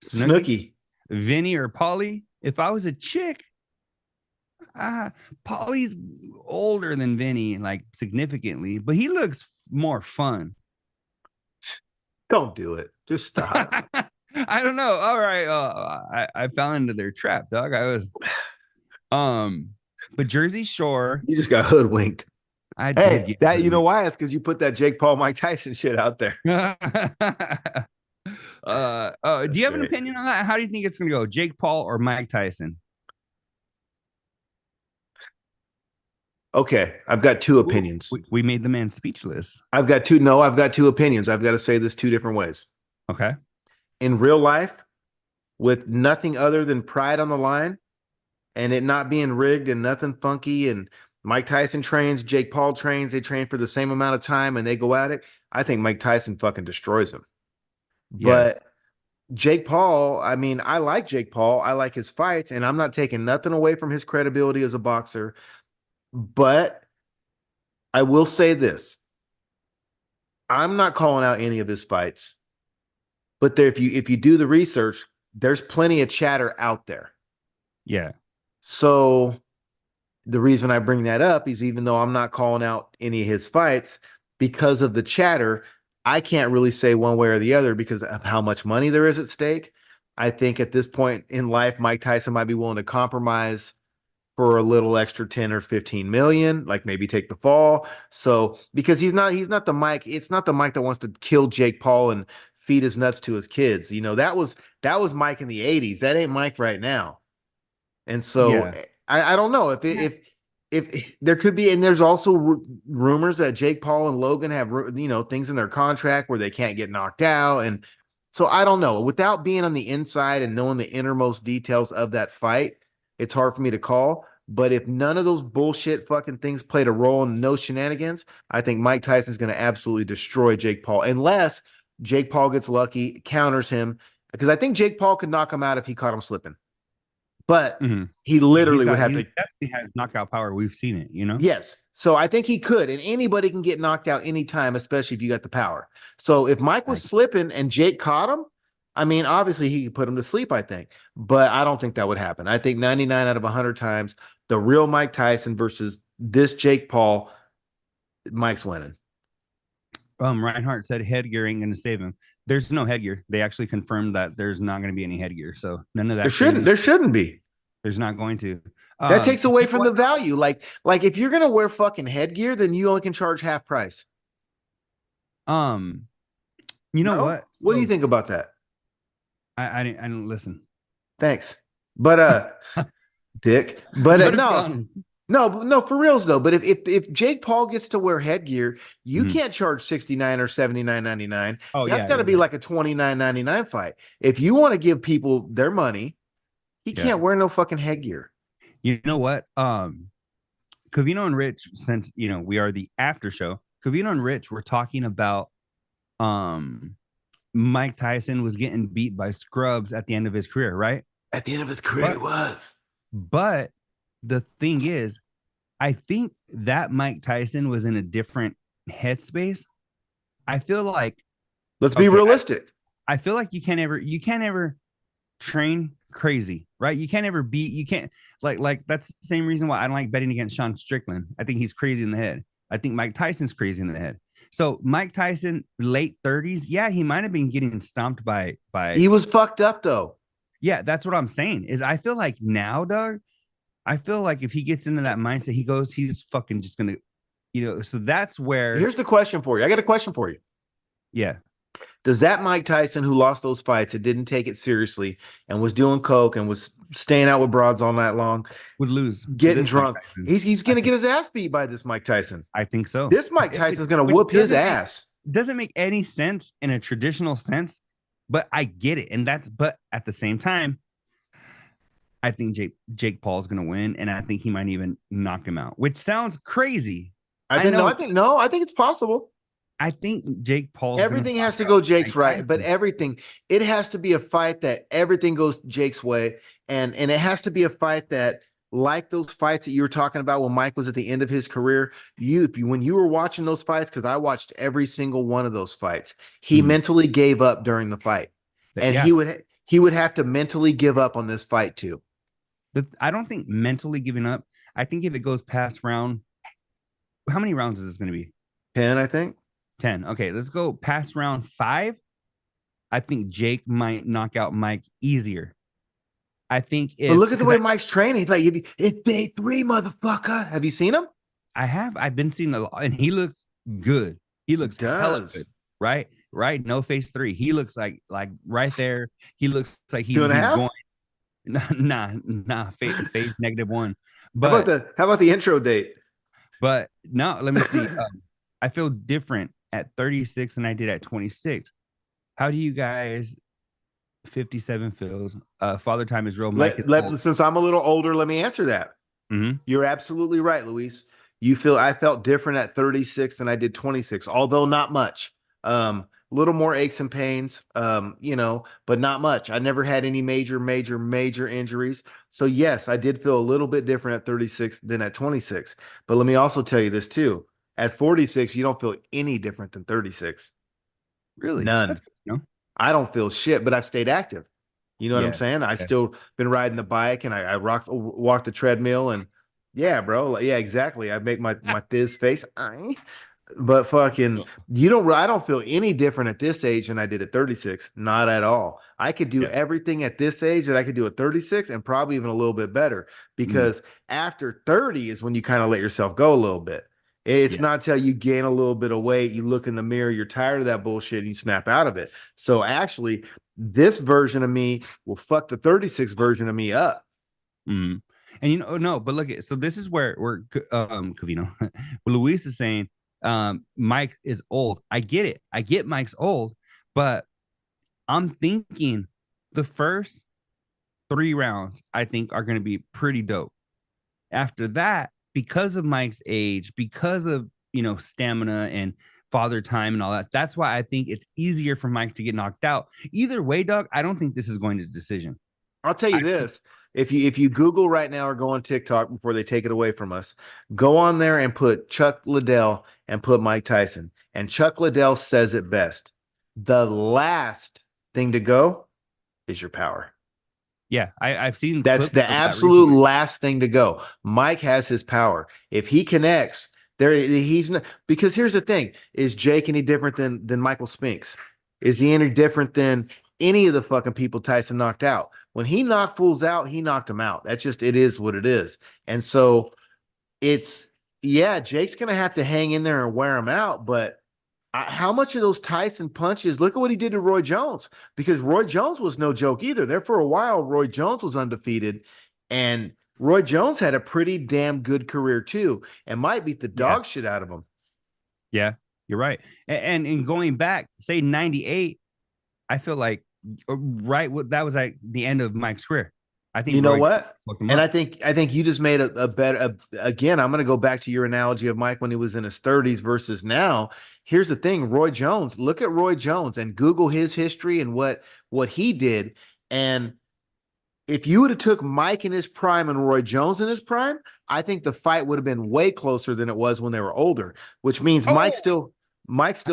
Snooki. Vinny or Pauly? If I was a chick, Pauly's older than Vinny, like significantly, but he looks more fun. Don't do it. Just stop. I don't know. All right. I fell into their trap, dog. I was but Jersey Shore. You just got hoodwinked. I did. That you know why? It's because you put that Jake Paul, Mike Tyson shit out there. Do you have an opinion on that? How do you think it's gonna go? Jake Paul or Mike Tyson? Okay, I've got two opinions. We made the man speechless. I've got two opinions. I've got to say this two different ways. Okay. In real life, with nothing other than pride on the line and it not being rigged and nothing funky, and Mike Tyson trains, Jake Paul trains, they train for the same amount of time and they go at it, I think Mike Tyson fucking destroys him. Yes. But Jake Paul, I mean, I like Jake Paul. I like his fights, and I'm not taking nothing away from his credibility as a boxer. But I will say this. I'm not calling out any of his fights. But if you do the research, there's plenty of chatter out there. Yeah. So the reason I bring that up is even though I'm not calling out any of his fights, because of the chatter, I can't really say one way or the other because of how much money there is at stake. I think at this point in life, Mike Tyson might be willing to compromise for a little extra 10 or 15 million, like maybe take the fall. So because he's not the Mike, it's not the Mike that wants to kill Jake Paul and feed his nuts to his kids. That was Mike in the 80s. That ain't Mike right now. And so Yeah. I don't know if there could be, and there's also rumors that Jake Paul and Logan have things in their contract where they can't get knocked out, and so I don't know. Without being on the inside and knowing the innermost details of that fight, it's hard for me to call. But if none of those bullshit fucking things played a role in no shenanigans, I think Mike Tyson's going to absolutely destroy Jake Paul, unless Jake Paul gets lucky, counters him, because I think Jake Paul could knock him out if he caught him slipping. But he literally would have to. He definitely has knockout power. We've seen it, Yes. So I think he could, and anybody can get knocked out anytime, especially if you got the power. So if Mike was slipping and Jake caught him, I mean, obviously he could put him to sleep, I think. But I don't think that would happen. I think 99 out of 100 times, the real Mike Tyson versus this Jake Paul, Mike's winning. Reinhardt said headgear ain't going to save him. There's no headgear. They actually confirmed that there's not going to be any headgear. So none of that. There shouldn't be. There's not going to. That takes away from the value. Like if you're going to wear fucking headgear, then you only can charge half price. You know what? What do you think about that? I didn't listen. Thanks. But Dick. But no, for reals though. But if Jake Paul gets to wear headgear, you can't charge $69 or $79.99. Oh, that's got to be like a $29.99 fight. If you want to give people their money, he can't wear no fucking headgear. You know what? Covino and Rich, since we are the after show, Covino and Rich were talking about Mike Tyson was getting beat by scrubs at the end of his career, right? At the end of his career, it was. But the thing is, I think that Mike Tyson was in a different headspace. I feel like, let's be realistic. I feel like you can't ever train crazy, right? You can't ever beat. You can't like that's the same reason why I don't like betting against Sean Strickland. I think he's crazy in the head. I think Mike Tyson's crazy in the head. So Mike Tyson, late 30s, yeah, he might have been getting stomped by. He was fucked up though. Yeah, that's what I'm saying. Is I feel like now, Doug. I feel like if he gets into that mindset, he's fucking just gonna, So that's where. Here's the question for you. I got a question for you. Yeah. Does that Mike Tyson who lost those fights and didn't take it seriously and was doing coke and was staying out with broads all night long would lose, getting drunk? He's gonna get his ass beat by this Mike Tyson. I think so. This Mike Tyson's gonna whoop his ass. Doesn't make any sense in a traditional sense, but I get it. But at the same time, I think Jake Paul's gonna win, and I think he might even knock him out, which sounds crazy. I think it's possible. I think Jake Paul. Everything has to go Jake's right, but it has to be a fight that everything goes Jake's way, and it has to be a fight that, like those fights that you were talking about when Mike was at the end of his career, when you were watching those fights, because I watched every single one of those fights, he mentally gave up during the fight, and he would have to mentally give up on this fight too. I don't think mentally giving up. I think if it goes past round, how many rounds is this going to be? 10, I think. 10. Okay, let's go past round 5. I think Jake might knock out Mike easier. I think but look at the way Mike's training. He's like, it's day 3, motherfucker. Have you seen him? I have. I've been seeing a lot, and he looks good. He looks hella good, right? Right. No phase 3. He looks like right there. He looks like he's going. Nah. Phase -1. But how about the intro date? But no, let me see. I feel different at 36 than I did at 26. How do you guys? 57 feels. Father time is real. Since I'm a little older, let me answer that. You're absolutely right, Luis. I felt different at 36 than I did 26, although not much. Little more aches and pains, but not much. I never had any major injuries. So yes, I did feel a little bit different at 36 than at 26. But let me also tell you this too. At 46, you don't feel any different than 36. Really? None. I don't feel shit, but I've stayed active. You know what I'm saying? I still been riding the bike, and I walked the treadmill, and yeah, bro. Yeah, exactly. I make my Thiz face. But fucking, you don't. I don't feel any different at this age than I did at 36. Not at all. I could do everything at this age that I could do at 36, and probably even a little bit better. Because after 30 is when you kind of let yourself go a little bit. It's not until you gain a little bit of weight, you look in the mirror, you're tired of that bullshit, and you snap out of it. So actually, this version of me will fuck the 36 version of me up. And no, but look at, so this is where Covino, Luis is saying, Mike is old. I get it. I get Mike's old, but I'm thinking the first 3 rounds, I think, are going to be pretty dope. After that, because of Mike's age, because of, stamina and father time and all that, that's why I think it's easier for Mike to get knocked out. Either way, Doug, I don't think this is going to decision. I'll tell you this. If you Google right now or go on TikTok before they take it away from us, go on there and put Chuck Liddell and put Mike Tyson. And Chuck Liddell says it best. The last thing to go is your power. Yeah, I've seen that's the absolute last thing to go. Mike has his power. If he connects, he's not, because here's the thing: is Jake any different than Michael Spinks? Is he any different than any of the fucking people Tyson knocked out? When he knocked fools out, he knocked them out. That's just, it is what it is. And so Jake's gonna have to hang in there and wear him out, but how much of those Tyson punches? Look at what he did to Roy Jones, because Roy Jones was no joke either. There for a while, Roy Jones was undefeated, and Roy Jones had a pretty damn good career too, and might beat the dog shit out of him. Yeah, you're right. And in going back, say 98, I feel like that was like the end of Mike's career. I think and I think you just made a better again. I'm going to go back to your analogy of Mike when he was in his 30s versus now. Here's the thing: Roy Jones. Look at Roy Jones and Google his history and what he did. And if you would have took Mike in his prime and Roy Jones in his prime, I think the fight would have been way closer than it was when they were older. Which means Mike still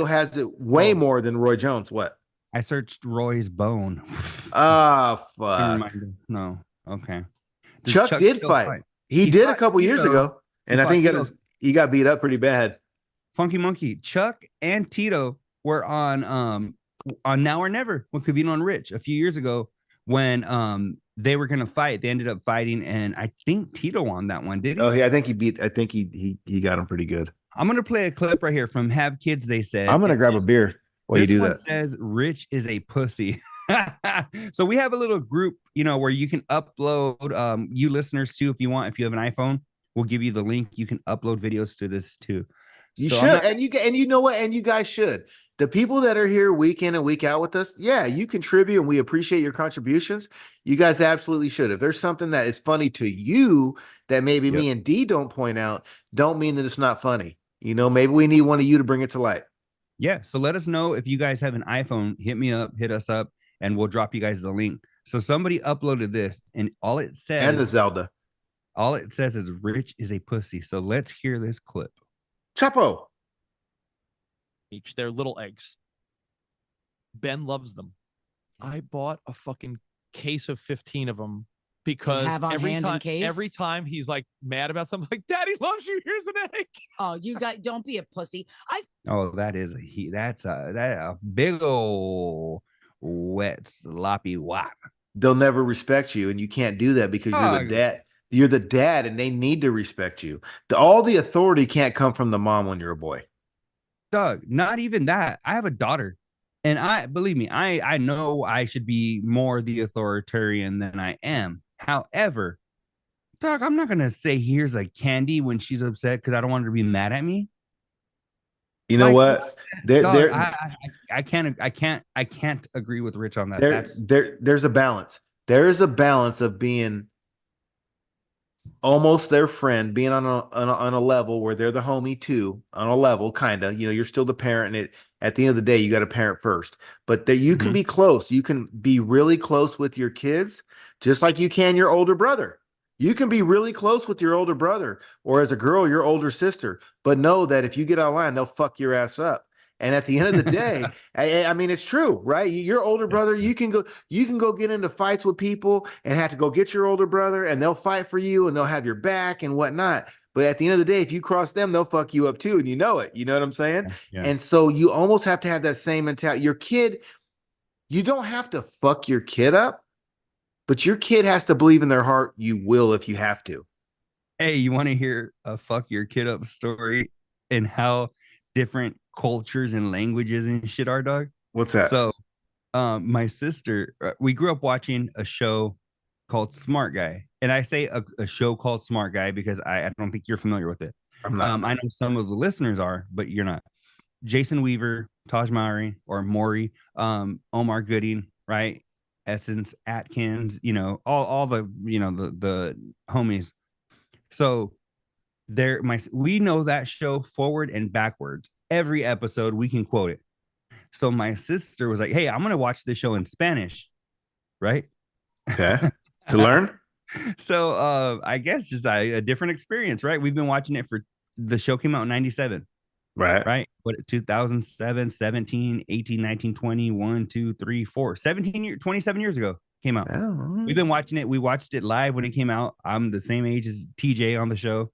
has it way more than Roy Jones. What? I searched Roy's bone. Oh, fuck. No. Okay. Chuck did fight. He did a couple years ago, and I think he got beat up pretty bad. Funky Monkey, Chuck and Tito were on Now or Never with Covino and Rich a few years ago when they were gonna fight. They ended up fighting, and I think Tito won that one, did he? Oh yeah, I think he got him pretty good. I'm gonna play a clip right here from Have Kids, They Said. I'm gonna grab a beer while you do that. Says Rich is a pussy. So we have a little group, where you can upload you listeners too, if you want. If you have an iPhone, we'll give you the link. You can upload videos to this too. You should, and you know what, and you guys should. The people that are here week in and week out with us, you contribute, and we appreciate your contributions. You guys absolutely should. If there's something that is funny to you that maybe me and D don't point out, don't mean that it's not funny. Maybe we need one of you to bring it to light. Yeah. So let us know if you guys have an iPhone. Hit us up, and we'll drop you guys the link. So somebody uploaded this, and all it says, and the Zelda, all it says is Rich is a pussy. So let's hear this clip. Chapo. Each their little eggs. Ben loves them. I bought a fucking case of 15 of them because every time he's like mad about something, like, Daddy loves you, here's an egg. Oh, don't be a pussy. That's a big old wet sloppy wop. They'll never respect you, and you can't do that because you're the dad. You're the dad, and they need to respect you. All the authority can't come from the mom when you're a boy. Doug, not even that. I have a daughter, and believe me, I know I should be more the authoritarian than I am. However, Doug, I'm not gonna say here's a candy when she's upset because I don't want her to be mad at me. You know what? I can't agree with Rich on that. There's a balance. There is a balance of being almost their friend, being on a level where they're the homie too, on a level, kind of. You're still the parent, and at the end of the day, you got to parent first. But that you can be close. You can be really close with your kids, just like you can your older brother. You can be really close with your older brother, or as a girl, your older sister. But know that if you get out of line, they'll fuck your ass up. And at the end of the day, I mean, it's true, right? Your older brother, you can go get into fights with people and have to go get your older brother, and they'll fight for you and they'll have your back and whatnot. But at the end of the day, if you cross them, they'll fuck you up too. And you know it. You know what I'm saying? Yeah. And so you almost have to have that same mentality. Your kid, you don't have to fuck your kid up, but your kid has to believe in their heart you will if you have to. Hey, you want to hear a fuck your kid up story and how different cultures and languages and shit are, dog? What's that? So, my sister, we grew up watching a show called Smart Guy. And I say a show called Smart Guy because I don't think you're familiar with it. I'm not. I know some of the listeners are, but you're not. Jason Weaver, Taj Mowry or Maury, Omar Gooding, right? Essence Atkins, all the, the homies. So we know that show forward and backwards. Every episode we can quote it. So my sister was like, "Hey, I'm gonna watch this show in Spanish," right? Okay. To learn. So I guess just a different experience, right? We've been watching it the show came out in 97. Right. What 2007, 17, 18, 19, 20, 1, 2, 3, 4, 17 years, 27 years ago came out. Oh. We've been watching it. We watched it live when it came out. I'm the same age as TJ on the show.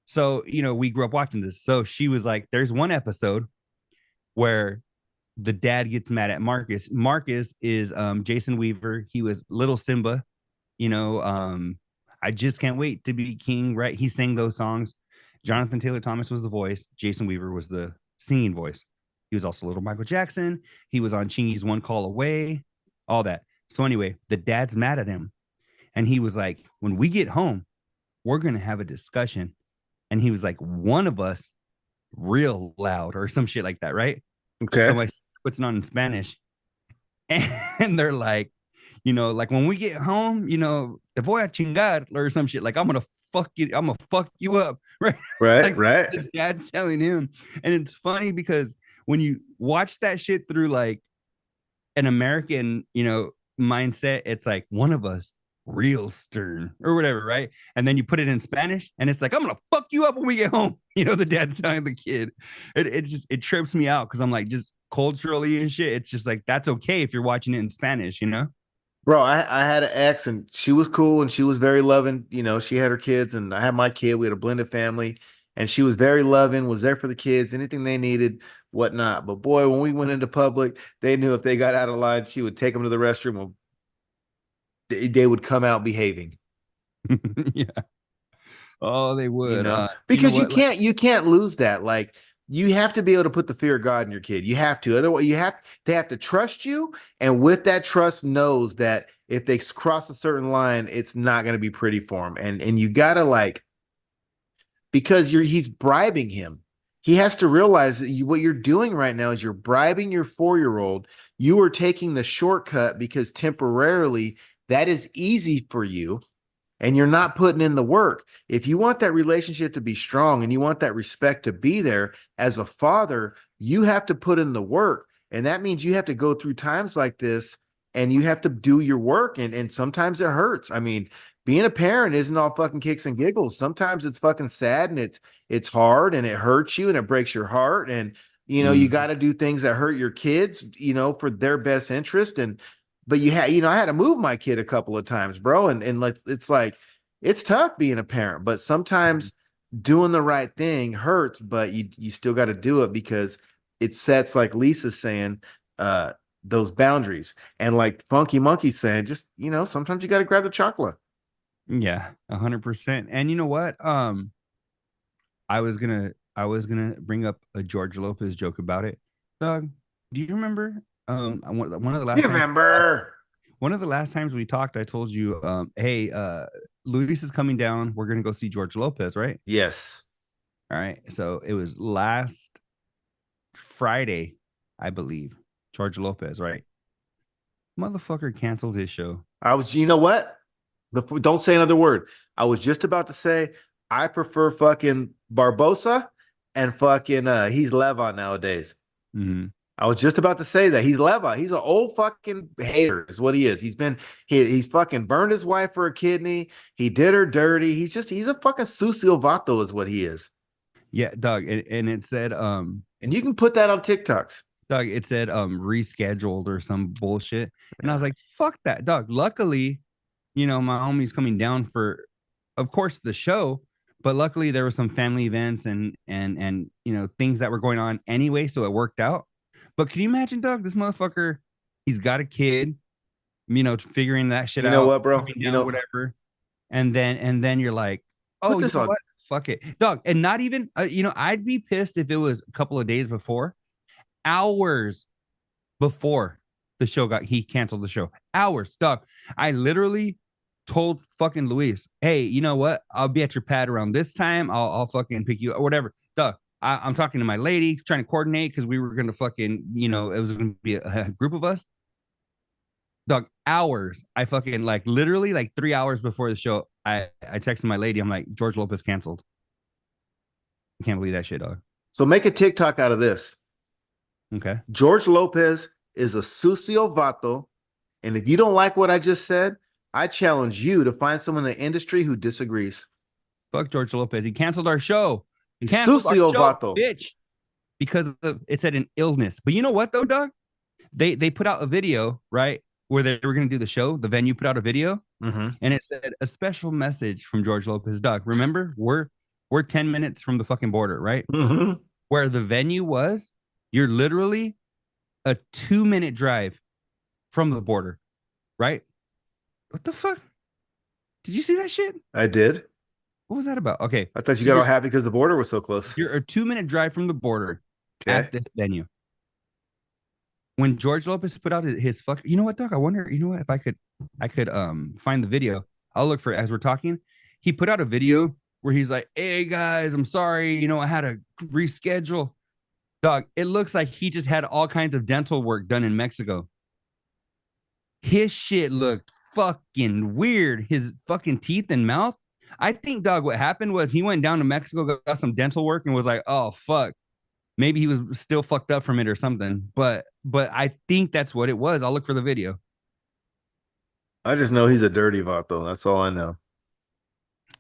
So, we grew up watching this. So she was like, there's one episode where the dad gets mad at Marcus. Marcus is Jason Weaver. He was little Simba, I just can't wait to be king, right? He sang those songs. Jonathan Taylor Thomas was the voice. Jason Weaver was the singing voice. He was also little Michael Jackson. He was on Chingy's One Call Away, all that. So anyway, the dad's mad at him. And he was like, when we get home, we're going to have a discussion. And he was like, one of us real loud or some shit like that, right? Okay. So my sister puts it on in Spanish. And they're like, like when we get home, te voy a chingar or some shit. Like, I'm going to fuck you up. Right. Right. Right. The dad's telling him. And it's funny because when you watch that shit through like an American, mindset, it's like one of us real stern or whatever, right? And then you put it in Spanish and it's like, I'm gonna fuck you up when we get home. The dad's telling the kid. It trips me out because I'm like, just culturally and shit, it's just like that's okay if you're watching it in Spanish, Bro, I had an ex and she was cool and she was very loving. She had her kids and I had my kid. We had a blended family and she was very loving, was there for the kids, anything they needed, whatnot. But boy, when we went into public, they knew if they got out of line, she would take them to the restroom and they would come out behaving. Yeah. Oh, they would. Because you can't lose that. Like, you have to be able to put the fear of God in your kid. You have to. Otherwise, they have to trust you. And with that trust, knows that if they cross a certain line, it's not going to be pretty for him. And you got to because he's bribing him. He has to realize that what you're doing right now is you're bribing your 4-year-old. You are taking the shortcut because temporarily that is easy for you. And you're not putting in the work. If you want that relationship to be strong and you want that respect to be there as a father, you have to put in the work. And that means you have to go through times like this and you have to do your work. And sometimes it hurts. I mean, being a parent isn't all fucking kicks and giggles. Sometimes it's fucking sad and it's hard and it hurts you and it breaks your heart. And, you got to do things that hurt your kids, for their best interest. But I had to move my kid a couple of times, bro. And it's like, it's tough being a parent, but sometimes doing the right thing hurts, but you still got to do it because it sets, like Lisa's saying, those boundaries. And like Funky Monkey's saying, just, sometimes you got to grab the chocolate. Yeah, 100%. And you know what? I was gonna bring up a George Lopez joke about it. Doug, do you remember? One of the last times we talked, I told you, hey, Luis is coming down. We're gonna go see George Lopez, right? Yes. All right. So it was last Friday, I believe. George Lopez, right? Motherfucker canceled his show. You know what? Don't say another word. I was just about to say I prefer fucking Barbosa and fucking he's Levon nowadays. Mm-hmm. I was just about to say that he's Levi. He's an old fucking hater is what he is. He's fucking burned his wife for a kidney. He did her dirty. He's a fucking Sucio Vato is what he is. Yeah, Doug. And it said, and you can put that on TikToks. Doug, it said rescheduled or some bullshit. And I was like, fuck that, Doug. Luckily, my homie's coming down for, of course, the show, But luckily there were some family events and things that were going on anyway, so it worked out. But can you imagine, Doug, this motherfucker, he's got a kid, figuring that shit out. You know what, bro? Whatever. And then you're like, oh, you know what? Fuck it, Doug. And not even, I'd be pissed if it was a couple of days before, hours before the show he canceled the show. Hours, Doug. I literally told fucking Luis, hey, you know what? I'll be at your pad around this time. I'll fucking pick you up, or whatever. Doug, I'm talking to my lady, trying to coordinate because we were going to fucking, it was going to be a group of us. Doug, hours. I fucking literally 3 hours before the show, I texted my lady. I'm like, George Lopez canceled. I can't believe that shit, dog. So make a TikTok out of this. Okay. George Lopez is a sucio vato. And if you don't like what I just said, I challenge you to find someone in the industry who disagrees. Fuck George Lopez. He canceled our show. He's sucio vato. Bitch. Because it said an illness. But you know what, though, Doug? They put out a video, right? Where they were going to do the show. The venue put out a video. Mm-hmm. And it said a special message from George Lopez. Doug, remember, we're 10 minutes from the fucking border, right? Mm-hmm. Where the venue was, you're literally a 2-minute drive from the border, right? What the fuck? Did you see that shit? I did. What was that about? Okay. I thought you got all happy because the border was so close. You're a 2-minute drive from the border at this venue. When George Lopez put out his fuck, you know what, Doug? I wonder, if I could find the video. I'll look for it as we're talking. He put out a video where he's like, hey guys, I'm sorry, I had to reschedule. Dog, it looks like he just had all kinds of dental work done in Mexico. His shit looked fucking weird. His fucking teeth and mouth. I think, dog, what happened was he went down to Mexico, got some dental work, and was like, oh, fuck. Maybe he was still fucked up from it or something. But I think that's what it was. I'll look for the video. I just know he's a dirty vato. That's all I know.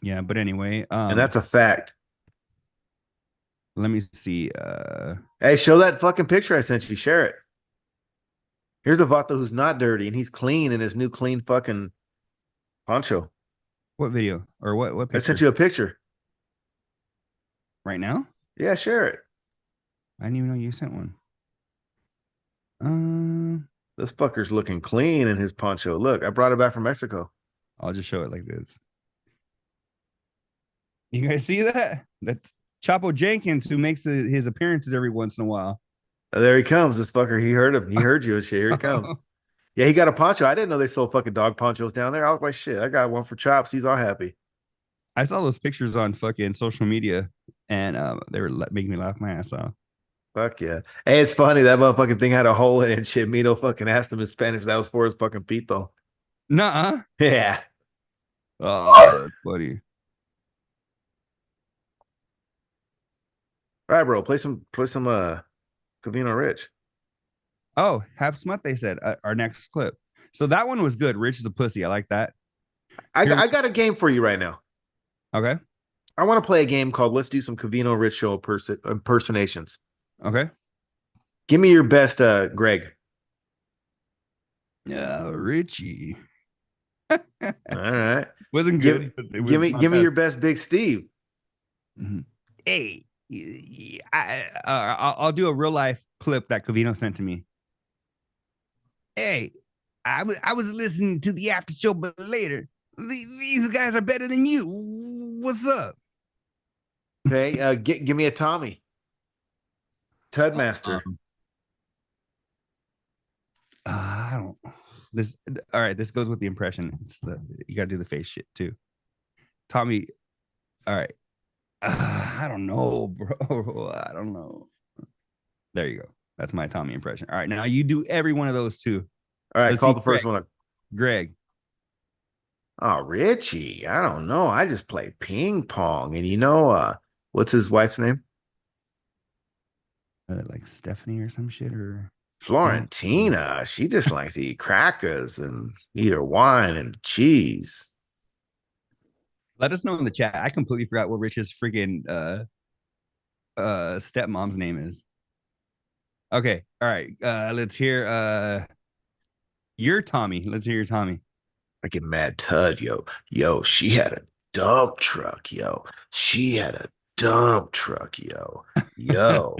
Yeah, but anyway. And that's a fact. Let me see. Hey, show that fucking picture I sent you. Share it. Here's a vato who's not dirty, and he's clean in his new clean fucking poncho. What video? Or what picture? I sent you a picture. Right now? Yeah, share it. I didn't even know you sent one. This fucker's looking clean in his poncho. Look, I brought it back from Mexico. I'll just show it like this. You guys see that? That's Chapo Jenkins, who makes his appearances every once in a while. Oh, there he comes. This fucker, he heard him. He heard you and shit. Here he comes. Yeah, he got a poncho. I didn't know they sold fucking dog ponchos down there. I was like, shit, I got one for Chops. He's all happy. I saw those pictures on fucking social media, and they were making me laugh my ass off. Fuck yeah. Hey, it's funny. That motherfucking thing had a hole in it and shit. Mito fucking asked him in Spanish if that was for his fucking pito. Nuh-uh. Yeah. Oh, that's funny. All right, bro. Play some Covino Rich. Oh, have smut, they said. Our next clip. So that one was good. Rich is a pussy. I like that. I got a game for you right now. Okay. I want to play a game called Let's Do Some Covino Rich Show Impersonations. Okay. Give me your best, Greg. Yeah, Richie. All right. Wasn't good. Give me your best, Big Steve. Mm-hmm. Hey, I'll do a real life clip that Covino sent to me. Hey, I was listening to the after show, but later these guys are better than you. What's up? Okay, give me a Tommy. Tudmaster. I don't. This all right. This goes with the impression. You gotta do the face shit too. Tommy. All right. I don't know, bro. I don't know. There you go. That's my Tommy impression. All right, now you do every one of those too. All right, call the first one up. Greg. Oh, Richie. I don't know. I just play ping pong, and what's his wife's name? Like Stephanie or some shit, or Florentina. She just likes to eat crackers and eat her wine and cheese. Let us know in the chat. I completely forgot what Rich's freaking stepmom's name is. Okay, all right. Let's hear your Tommy. Let's hear your Tommy. I get mad Tud, yo. She had dump truck, yo. She had a dump truck, yo. Yo.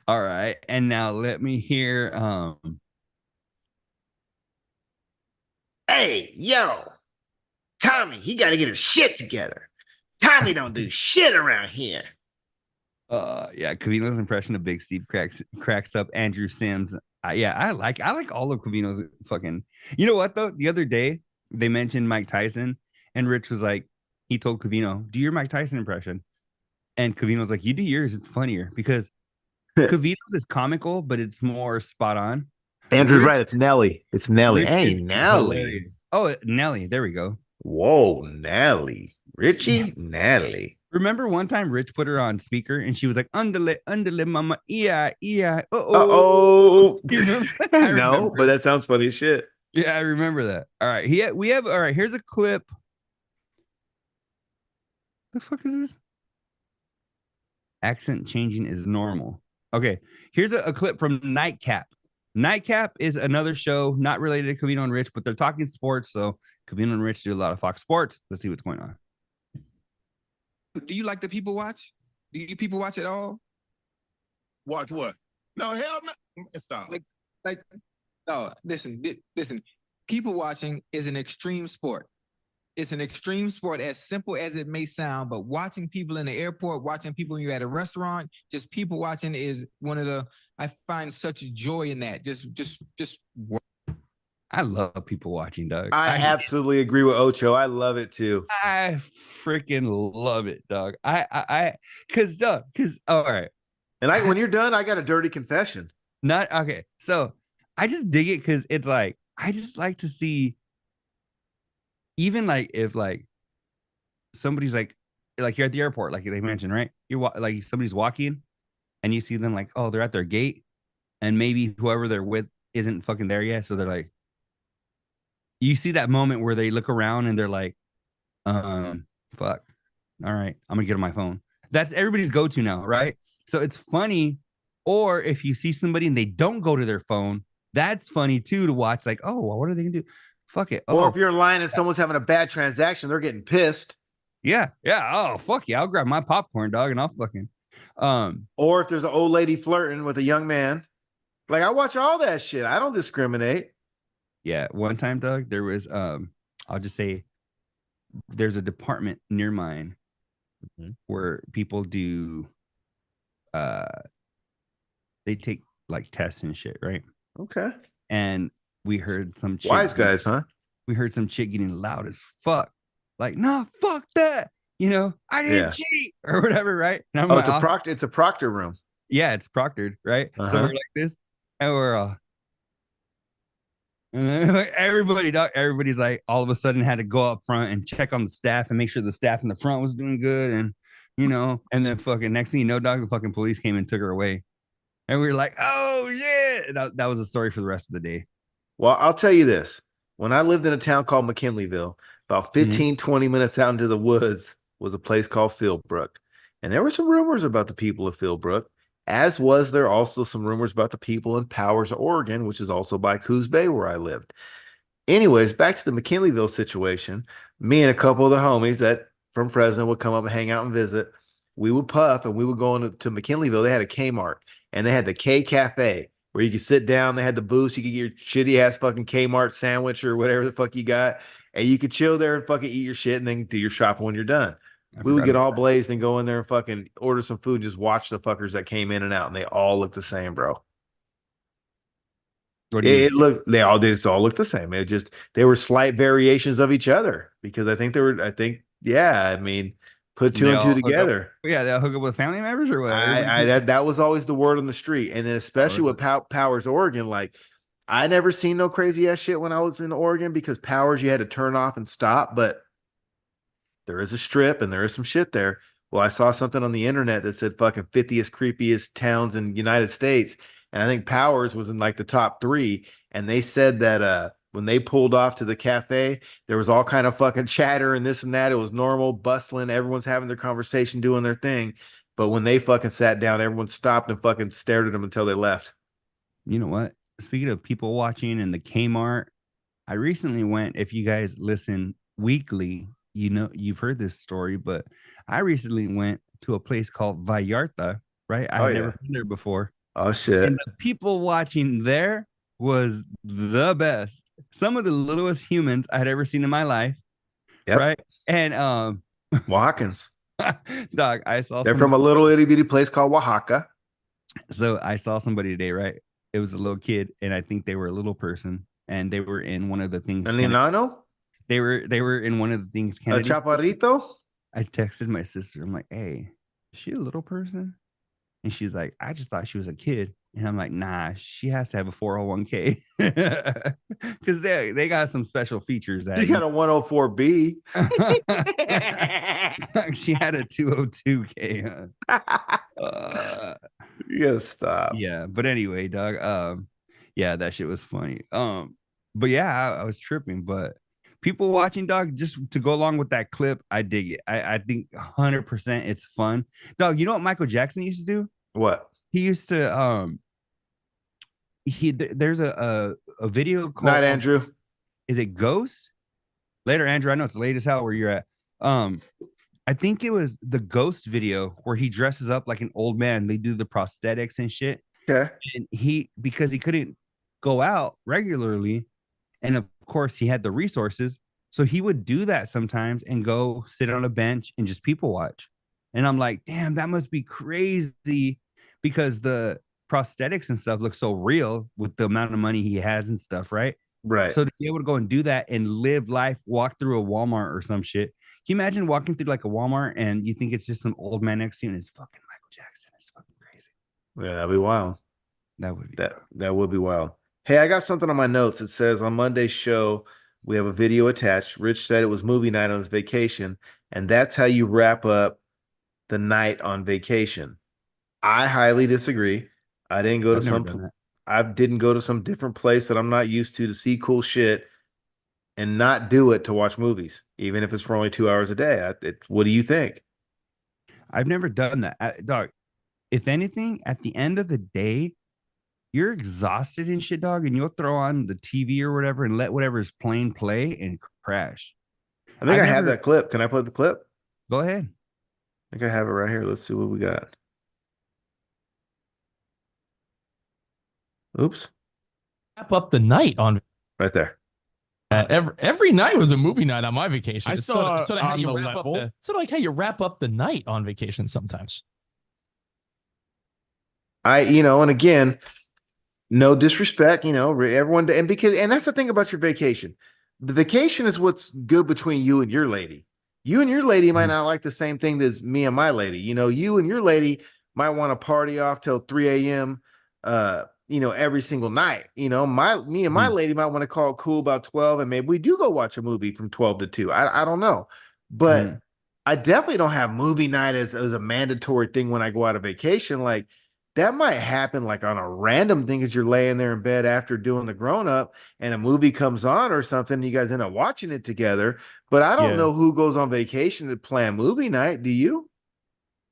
All right. And now let me hear Hey, yo. Tommy, he got to get his shit together. Tommy don't do shit around here. Yeah, Covino's impression of Big Steve cracks up Andrew Sims. Yeah, I like all of Covino's fucking. You know what though? The other day they mentioned Mike Tyson, and Rich was like, he told Covino, "Do your Mike Tyson impression," and Covino's like, "You do yours. It's funnier because Covino's is comical, but it's more spot on." Andrew's right. It's Nelly. It's Nelly. Rich Hey, Nelly. Hilarious. Oh, Nelly. There we go. Whoa, Nelly. Richie, Nelly. Remember one time Rich put her on speaker and she was like, underlip, mama, yeah. Uh-oh. You know? No, but that sounds funny as shit. Yeah, I remember that. All right. All right, here's a clip. The fuck is this? Accent changing is normal. Okay, here's a clip from Nightcap. Nightcap is another show not related to Covino and Rich, but they're talking sports. So Covino and Rich do a lot of Fox Sports. Let's see what's going on. Do you like the people watch? Do you people watch it all? Watch what? No, hell no. Stop. No, listen. People watching is an extreme sport. It's an extreme sport, as simple as it may sound, but watching people in the airport, watching people when you're at a restaurant, just people watching is one of the, I find such joy in that. Just I love people watching, Doug. I absolutely agree with Ocho. I love it too. I freaking love it, Doug. Cause all right. And when you're done, I got a dirty confession. Not okay. So I just dig it because it's like I just like to see, even like if like somebody's like you're at the airport, like they mentioned, right? You're like somebody's walking, and you see them like, oh, they're at their gate, and maybe whoever they're with isn't fucking there yet, so they're like, you see that moment where they look around and they're like, fuck, all right, I'm gonna get on my phone. That's everybody's go-to now, right? So it's funny. Or if you see somebody and they don't go to their phone, that's funny too to watch. Like, oh, well, what are they gonna do? Fuck it. Or if you're in line and someone's having a bad transaction, they're getting pissed. Yeah. Oh, fuck yeah. I'll grab my popcorn, dog, and I'll fucking or if there's an old lady flirting with a young man. Like, I watch all that shit. I don't discriminate. Yeah. One time, Doug, there was I'll just say there's a department near mine where people do they take like tests and shit, right? Okay. And we heard some chick wise guys, huh? We heard some chick getting loud as fuck. Like, nah, fuck that. You know, I didn't cheat or whatever, right? And I'm like, it's a proctor room. Yeah, it's proctored, right? So we're like this, and we're and then like everybody's like all of a sudden had to go up front and check on the staff and make sure the staff in the front was doing good, and you know, and then fucking next thing you know, dog, the fucking police came and took her away. And we were like, oh, shit. That was a story for the rest of the day. Well, I'll tell you this. When I lived in a town called McKinleyville, about 15, 20 minutes out into the woods was a place called Philbrook. And there were some rumors about the people of Philbrook, as was there also some rumors about the people in Powers, Oregon, which is also by Coos Bay where I lived. Anyways, back to the McKinleyville situation. Me and a couple of the homies that from Fresno would come up and hang out and visit. We would puff and we would go into McKinleyville. They had a Kmart. And they had the K Cafe where you could sit down. They had the booths. You could get your shitty ass fucking Kmart sandwich or whatever the fuck you got. And you could chill there and fucking eat your shit and then do your shopping when you're done. We would get all blazed and go in there and fucking order some food and just watch the fuckers that came in and out. And they all looked the same, bro. What do you mean? They all looked the same. It just, they were slight variations of each other because I think I mean, put two and two together. Yeah, they'll hook up with family members or what? That was always the word on the street. And then especially with Powers, Oregon, like I never seen no crazy ass shit when I was in Oregon because Powers you had to turn off and stop, but there is a strip and there is some shit there. Well, I saw something on the internet that said fucking 50th creepiest towns in the United States. And I think Powers was in like the top 3. And they said that when they pulled off to the cafe, there was all kind of fucking chatter and this and that. It was normal, bustling. Everyone's having their conversation, doing their thing. But when they fucking sat down, everyone stopped and fucking stared at them until they left. You know what? Speaking of people watching and the Kmart, I recently went, if you guys listen weekly you've heard this story, but I recently went to a place called Vallarta, right? I had never been there before. Oh shit. And the people watching there was the best. Some of the littlest humans I had ever seen in my life. Yep. Right. And Oaxacans. Dog, I saw they're from a little itty bitty place called Oaxaca. So I saw somebody today, right? It was a little kid, and I think they were a little person, and they were in one of the things. El Enano? They were in one of the things. Kennedy. El Chaparrito? I texted my sister. I'm like, hey, is she a little person? And she's like, I just thought she was a kid. And I'm like, nah, she has to have a 401k because they got some special features. She got a 104B. She had a 202k. You gotta stop. Yeah, but anyway, dog. Yeah, that shit was funny. But yeah, I was tripping. But people watching, dog, just to go along with that clip, I dig it. I think 100% it's fun, dog. You know what Michael Jackson used to do? What? He used to there's a video called Night, Andrew. Is it Ghost? Later, Andrew. I know it's late as hell where you're at. I think it was the Ghost video where he dresses up like an old man. They do the prosthetics and shit. Okay. And because he couldn't go out regularly, and of course he had the resources, so he would do that sometimes and go sit on a bench and just people watch. And I'm like, damn, that must be crazy because the prosthetics and stuff look so real with the amount of money he has and stuff, right? Right. So to be able to go and do that and live life, walk through a Walmart or some shit. Can you imagine walking through like a Walmart and you think it's just some old man next to you and it's fucking Michael Jackson? It's fucking crazy. Yeah, that'd be wild. That would be that would be wild. Hey, I got something on my notes. It says on Monday's show, we have a video attached. Rich said it was movie night on his vacation, and that's how you wrap up the night on vacation. I highly disagree. I didn't go to some different place that I'm not used to see cool shit and not do it to watch movies, even if it's for only 2 hours a day. What do you think? I've never done that. Dog, if anything, at the end of the day, you're exhausted and shit, dog, and you'll throw on the TV or whatever and let whatever's playing play and crash. I think I have that clip. Can I play the clip? Go ahead. I think I have it right here. Let's see what we got. Oops. Wrap up the night on right there. Every night was a movie night on my vacation. I saw sort of how you wrap up sort of like how you wrap up the night on vacation sometimes. And again, no disrespect, everyone, and that's the thing about your vacation. The vacation is what's good between you and your lady. You and your lady might not like the same thing as me and my lady. You and your lady might want to party off till 3 a.m. Every single night. Me and my lady might want to call it cool about 12, and maybe we do go watch a movie from 12 to 2. I don't know. But I definitely don't have movie night as a mandatory thing when I go out of vacation. Like, that might happen like on a random thing as you're laying there in bed after doing the grown up and a movie comes on or something, and you guys end up watching it together. But I don't know who goes on vacation to plan movie night. Do you?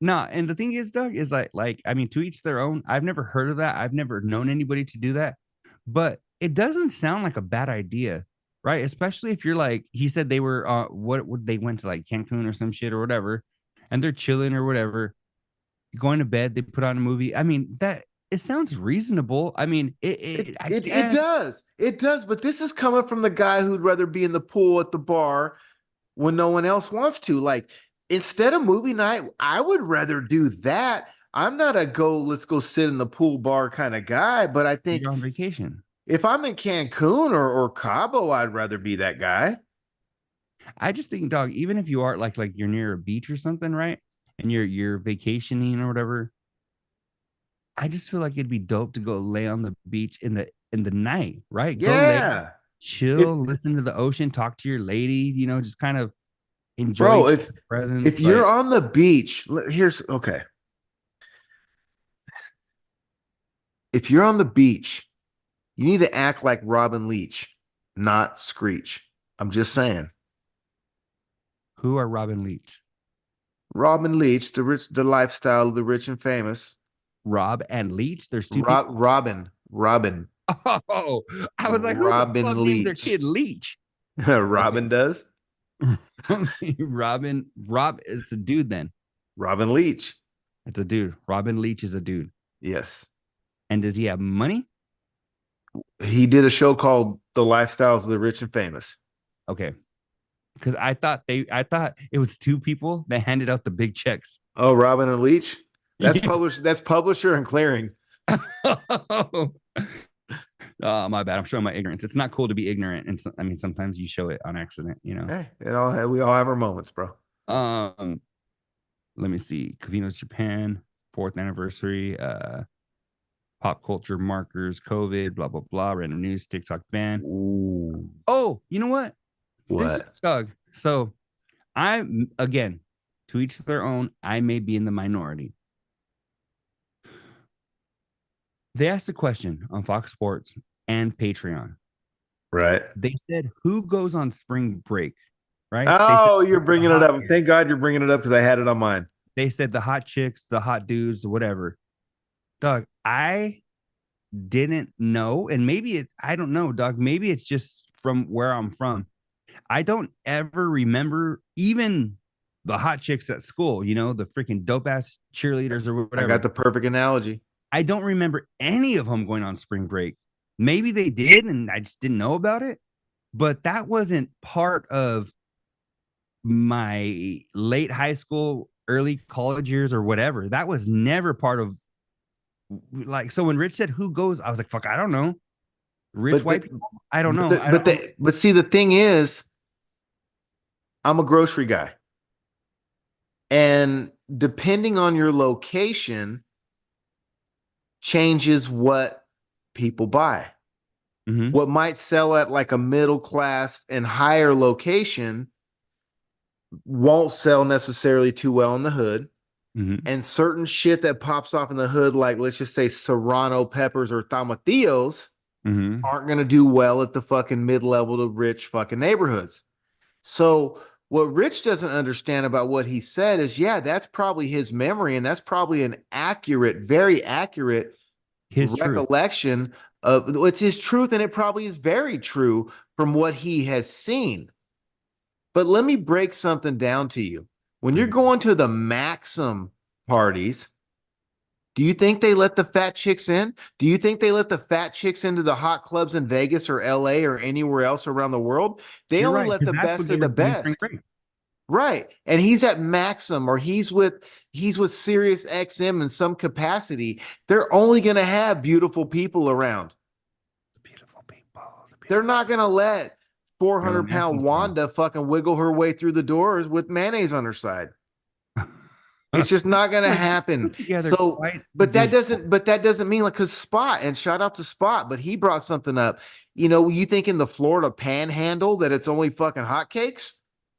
No, and the thing is, Doug, is like I mean, to each their own. I've never heard of that. I've never known anybody to do that, but it doesn't sound like a bad idea, right? Especially if you're like, he said they were they went to like Cancun or some shit or whatever, and they're chilling or whatever, going to bed. They put on a movie. I mean, it sounds reasonable. I mean, it does. But this is coming from the guy who'd rather be in the pool at the bar when no one else wants to. Like, instead of movie night, I would rather do that. I'm not let's go sit in the pool bar kind of guy, but I think you're on vacation. If I'm in Cancun or Cabo, I'd rather be that guy. I just think, dog, even if you are like you're near a beach or something, right? And you're vacationing or whatever, I just feel like it'd be dope to go lay on the beach in the night, right? Yeah. Go lay, chill, listen to the ocean, talk to your lady, just kind of enjoy the presence. If you're on the beach, okay. If you're on the beach, you need to act like Robin Leach, not Screech. I'm just saying. Who are Robin Leach? Robin Leach, the lifestyle of the rich and famous. Rob and Leach? There's two Robin. Oh, I was like, who Robin the fuck Leach. named their kid Leach? Robin does? Rob is a dude then. Robin Leach. It's a dude. Robin Leach is a dude. Yes. And does he have money? He did a show called The Lifestyles of the Rich and Famous. Okay. Because I thought it was two people that handed out the big checks. Oh, Robin and Leach? That's publisher and clearing. Oh, my bad. I'm showing my ignorance. It's not cool to be ignorant. And so, I mean, sometimes you show it on accident, you know. Hey, we all have our moments, bro. Let me see. Cavino's Japan, 4th anniversary, pop culture markers, COVID, blah, blah, blah, random news, TikTok ban. Ooh. Oh, you know what? What? This is Doug. So again, to each their own, I may be in the minority. They asked a question on Fox Sports and Patreon. Right. They said, who goes on spring break? Right. Oh, you're bringing it up. Thank God you're bringing it up because I had it on mine. They said the hot chicks, the hot dudes, whatever. Doug, I didn't know. And maybe I don't know, Doug. Maybe it's just from where I'm from. I don't ever remember even the hot chicks at school, you know, the freaking dope ass cheerleaders or whatever. I got the perfect analogy. I don't remember any of them going on spring break. Maybe they did, and I just didn't know about it. But that wasn't part of my late high school, early college years or whatever. That was never part of, like, so when Rich said who goes, I was like, fuck, I don't know. White people? I don't know. But see, the thing is, I'm a grocery guy. And depending on your location changes what people buy. Mm-hmm. What might sell at like a middle class and higher location won't sell necessarily too well in the hood. Mm-hmm. And certain shit that pops off in the hood, like let's just say serrano peppers or tomatillos, aren't going to do well at the fucking mid-level to rich fucking neighborhoods. So what Rich doesn't understand about what he said is, yeah, that's probably his memory, and that's probably an accurate, very accurate recollection of it's his truth, and it probably is very true from what he has seen. But let me break something down to you. When you're going to the Maxim parties, do you think they let the fat chicks in? Do you think they let the fat chicks into the hot clubs in Vegas or LA or anywhere else around the world? They only let the best of the best. Right. And he's at Maxim or he's with Sirius XM in some capacity. They're only going to have beautiful people around. Beautiful people. They're not going to let 400-pound Wanda fucking wiggle her way through the doors with mayonnaise on her side. It's just not going to happen. So, but that doesn't mean, like, because Spot, and shout out to Spot, but he brought something up. You know, you think in the Florida Panhandle that it's only fucking hotcakes?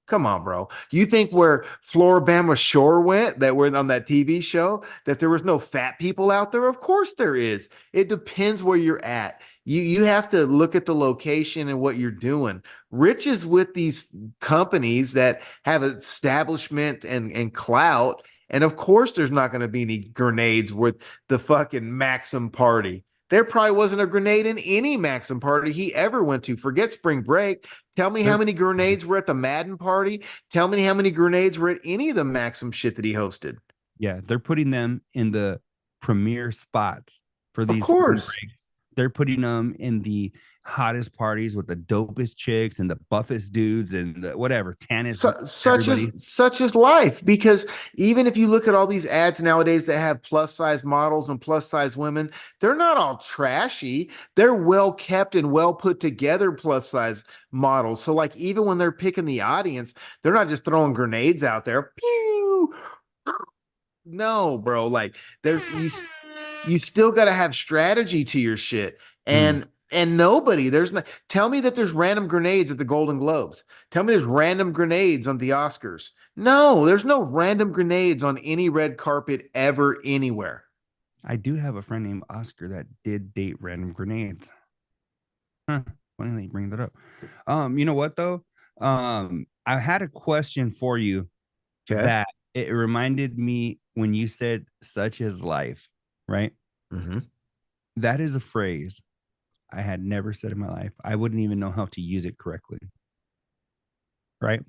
Come on, bro. You think where Floribama Shore went, that we're on that TV show, that there was no fat people out there? Of course there is. It depends where you're at. You have to look at the location and what you're doing. Rich is with these companies that have establishment and clout. And of course, there's not going to be any grenades with the fucking Maxim party. There probably wasn't a grenade in any Maxim party he ever went to. Forget spring break. Tell me how many grenades were at the Madden party. Tell me how many grenades were at any of the Maxim shit that he hosted. Yeah, they're putting them in the premier spots for these. Of course. They're putting them in the hottest parties with the dopest chicks and the buffest dudes and the whatever, tannest. Such is life. Because even if you look at all these ads nowadays that have plus size models and plus size women, they're not all trashy. They're well kept and well put together plus size models. So like even when they're picking the audience, they're not just throwing grenades out there. Pew! No, bro. Like you still got to have strategy to your shit. And there's not, tell me that there's random grenades at the Golden Globes. Tell me there's random grenades on the Oscars. No, there's no random grenades on any red carpet ever anywhere. I do have a friend named Oscar that did date random grenades. Huh. Funny that you bring that up. You know what though? I had a question for you that it reminded me when you said such is life. Right? Mm-hmm. That is a phrase I had never said in my life. I wouldn't even know how to use it correctly. Right?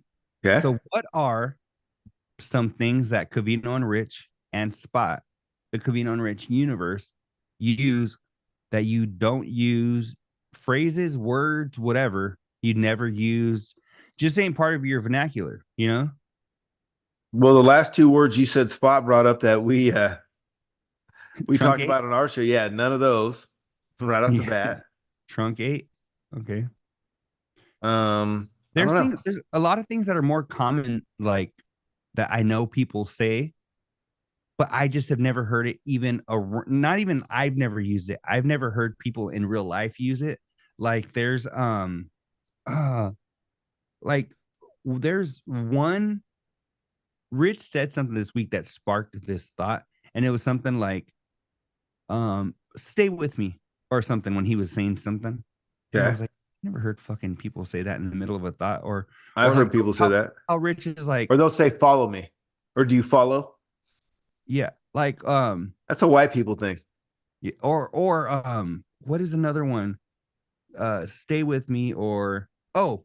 Okay. So what are some things that Covino and Rich and Spot, the Covino and Rich universe, use that you don't use, phrases, words, whatever you never use, just ain't part of your vernacular, you know? Well, the last two words you said Spot brought up that we talked Truncate? about on our show. Yeah, none of those right off the bat. Truncate. Okay. I There's don't know. there's a lot of things that are more common, like that I know people say, but I just have never heard it. Not even I've never used it. I've never heard people in real life use it. Like there's like there's one. Rich said something this week that sparked this thought, and it was something like stay with me or something when he was saying something. And I was like, I never heard fucking people say that in the middle of a thought. Or I've heard like people say that. How Rich is like, or they'll say follow me, or do you follow? Yeah, like that's a white people thing. Yeah, or what is another one? Stay with me, or oh,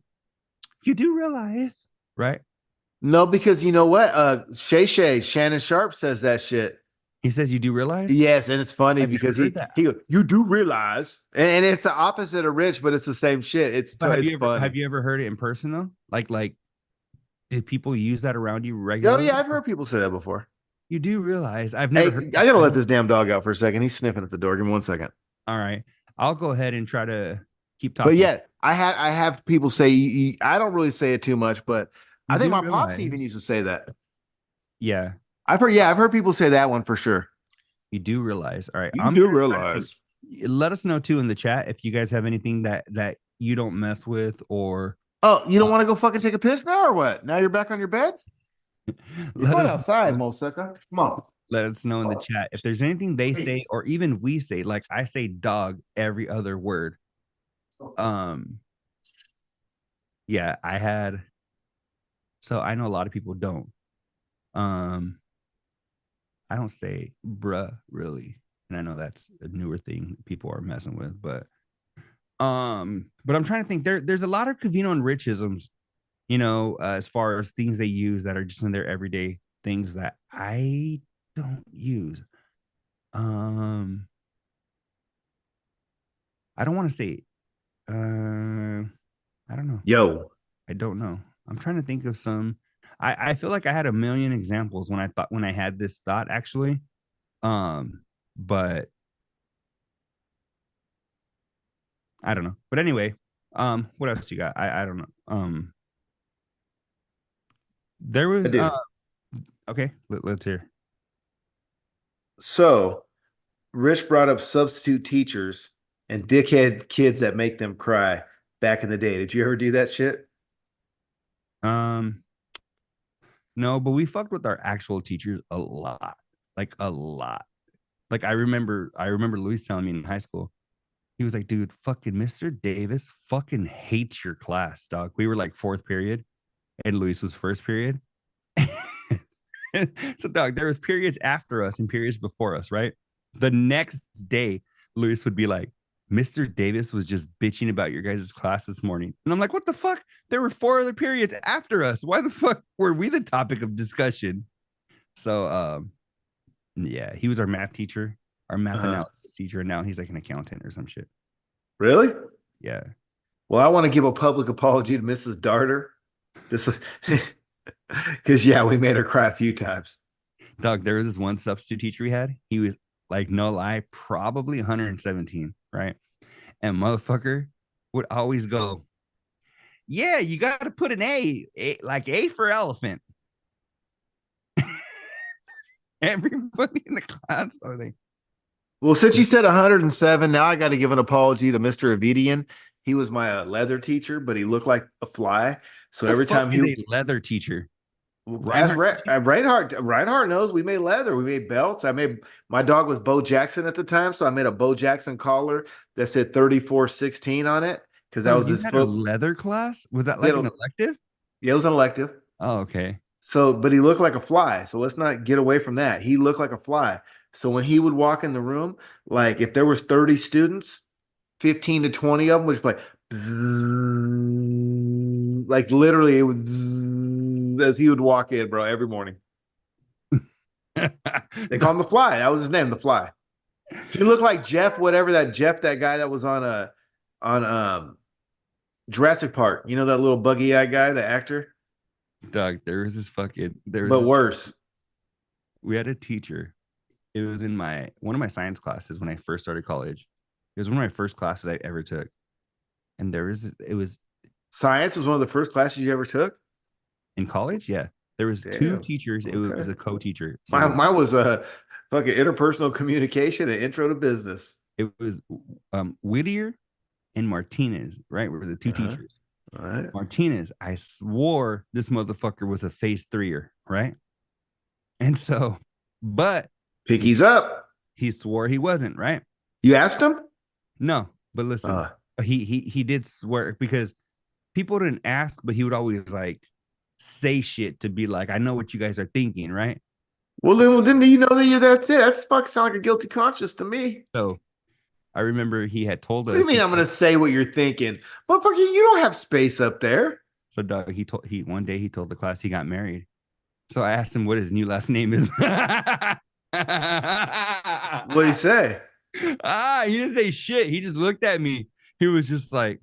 you do realize, right? No, because you know what? Shannon Sharp says that shit. He says you do realize? Yes, and it's funny because he goes, you do realize, and it's the opposite of Rich, but it's the same shit. It's funny. Have you ever heard it in person though? Like, did people use that around you regularly? Oh yeah, I've heard people say that before. You do realize I've never heard I gotta let this damn dog out for a second. He's sniffing at the door. Give me 1 second. All right. I'll go ahead and try to keep talking. But yeah, I have people say I don't really say it too much, but I think my pops even used to say that. Yeah. I've heard people say that one for sure. You do realize. All right. You do realize. Let us know too in the chat if you guys have anything that you don't mess with, or you don't want to go fucking take a piss now or what? Now you're back on your bed? You're going outside, Mosuka. Come on. Let us know in the chat if there's anything they say or even we say. Like I say dog every other word. Yeah, I had. So I know a lot of people don't. I don't say bruh really, and I know that's a newer thing people are messing with, but I'm trying to think. There's a lot of Covino and Richisms, you know, as far as things they use that are just in their everyday things that I don't use. I don't want to say. I don't know. Yo, I don't know. I'm trying to think of some. I feel like I had a million examples when I had this thought actually. But I don't know. But anyway, what else you got? I don't know. There was okay, let's hear. So Rich brought up substitute teachers and dickhead kids that make them cry back in the day. Did you ever do that shit? No, but we fucked with our actual teachers a lot. Like a lot. Like I remember Luis telling me in high school, he was like, dude, fucking Mr. Davis fucking hates your class, dog. We were like fourth period and Luis was first period. So dog, there was periods after us and periods before us, right? The next day, Luis would be like, Mr. Davis was just bitching about your guys' class this morning. And I'm like, what the fuck? There were 4 other periods after us. Why the fuck were we the topic of discussion? So, yeah, he was our math teacher, our math analysis teacher. And now he's like an accountant or some shit. Really? Yeah. Well, I want to give a public apology to Mrs. Darter. This is because, yeah, we made her cry a few times. Doug, there was this one substitute teacher we had. He was like, no lie, probably 117, right? And motherfucker would always go, yeah, you got to put an A, like A for elephant. Everybody in the class are like, well, since you said 107, now I got to give an apology to Mr. Avidian. He was my leather teacher, but he looked like a fly. So every time he a leather teacher. Reinhardt knows we made leather. We made belts. My dog was Bo Jackson at the time, so I made a Bo Jackson collar that said 3416 on it because that was his leather class. Was that like an elective? Yeah, it was an elective. Oh, okay. So, but he looked like a fly. So let's not get away from that. He looked like a fly. So when he would walk in the room, like if there was 30 students, 15 to 20 of them would just like literally it would. as he would walk in, bro, every morning. They call him the Fly. That was his name, the Fly. He looked like Jeff, whatever that guy that was on Jurassic Park. You know that little buggy-eyed guy, the actor? Doug, there was this worse. We had a teacher. It was in one of my science classes when I first started college. It was one of my first classes I ever took. And science was one of the first classes you ever took? In college? Yeah. There was two teachers. Okay. It was a co-teacher. Mine was a fucking interpersonal communication and intro to business. It was Whittier and Martinez, right? We were the two teachers. All right. Martinez, I swore this motherfucker was a phase 3er, right? And so, but pickies up. He swore he wasn't, right? You asked him? No, but listen, he did swear because people didn't ask, but he would always like say shit to be like, I know what you guys are thinking, right? Well, then you know that that's it. That's fucking sound like a guilty conscience to me. So I remember he had told us. What do you mean I'm going to say what you're thinking? Motherfucker, you don't have space up there. So Doug, one day he told the class he got married. So I asked him what his new last name is. What did he say? He didn't say shit. He just looked at me. He was just like,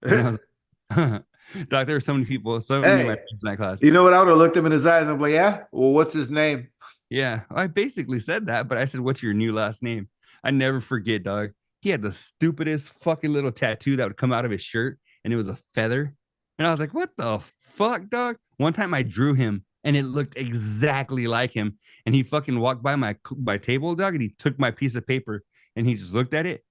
Doc, there were so many people, so many of my friends in that class. You know what? I would have looked him in his eyes. I'm like, yeah, well, what's his name? Yeah, I basically said that, but I said, what's your new last name? I never forget, dog. He had the stupidest fucking little tattoo that would come out of his shirt, and it was a feather. And I was like, what the fuck, dog? One time I drew him, and it looked exactly like him. And he fucking walked by my table, dog, and he took my piece of paper, and he just looked at it,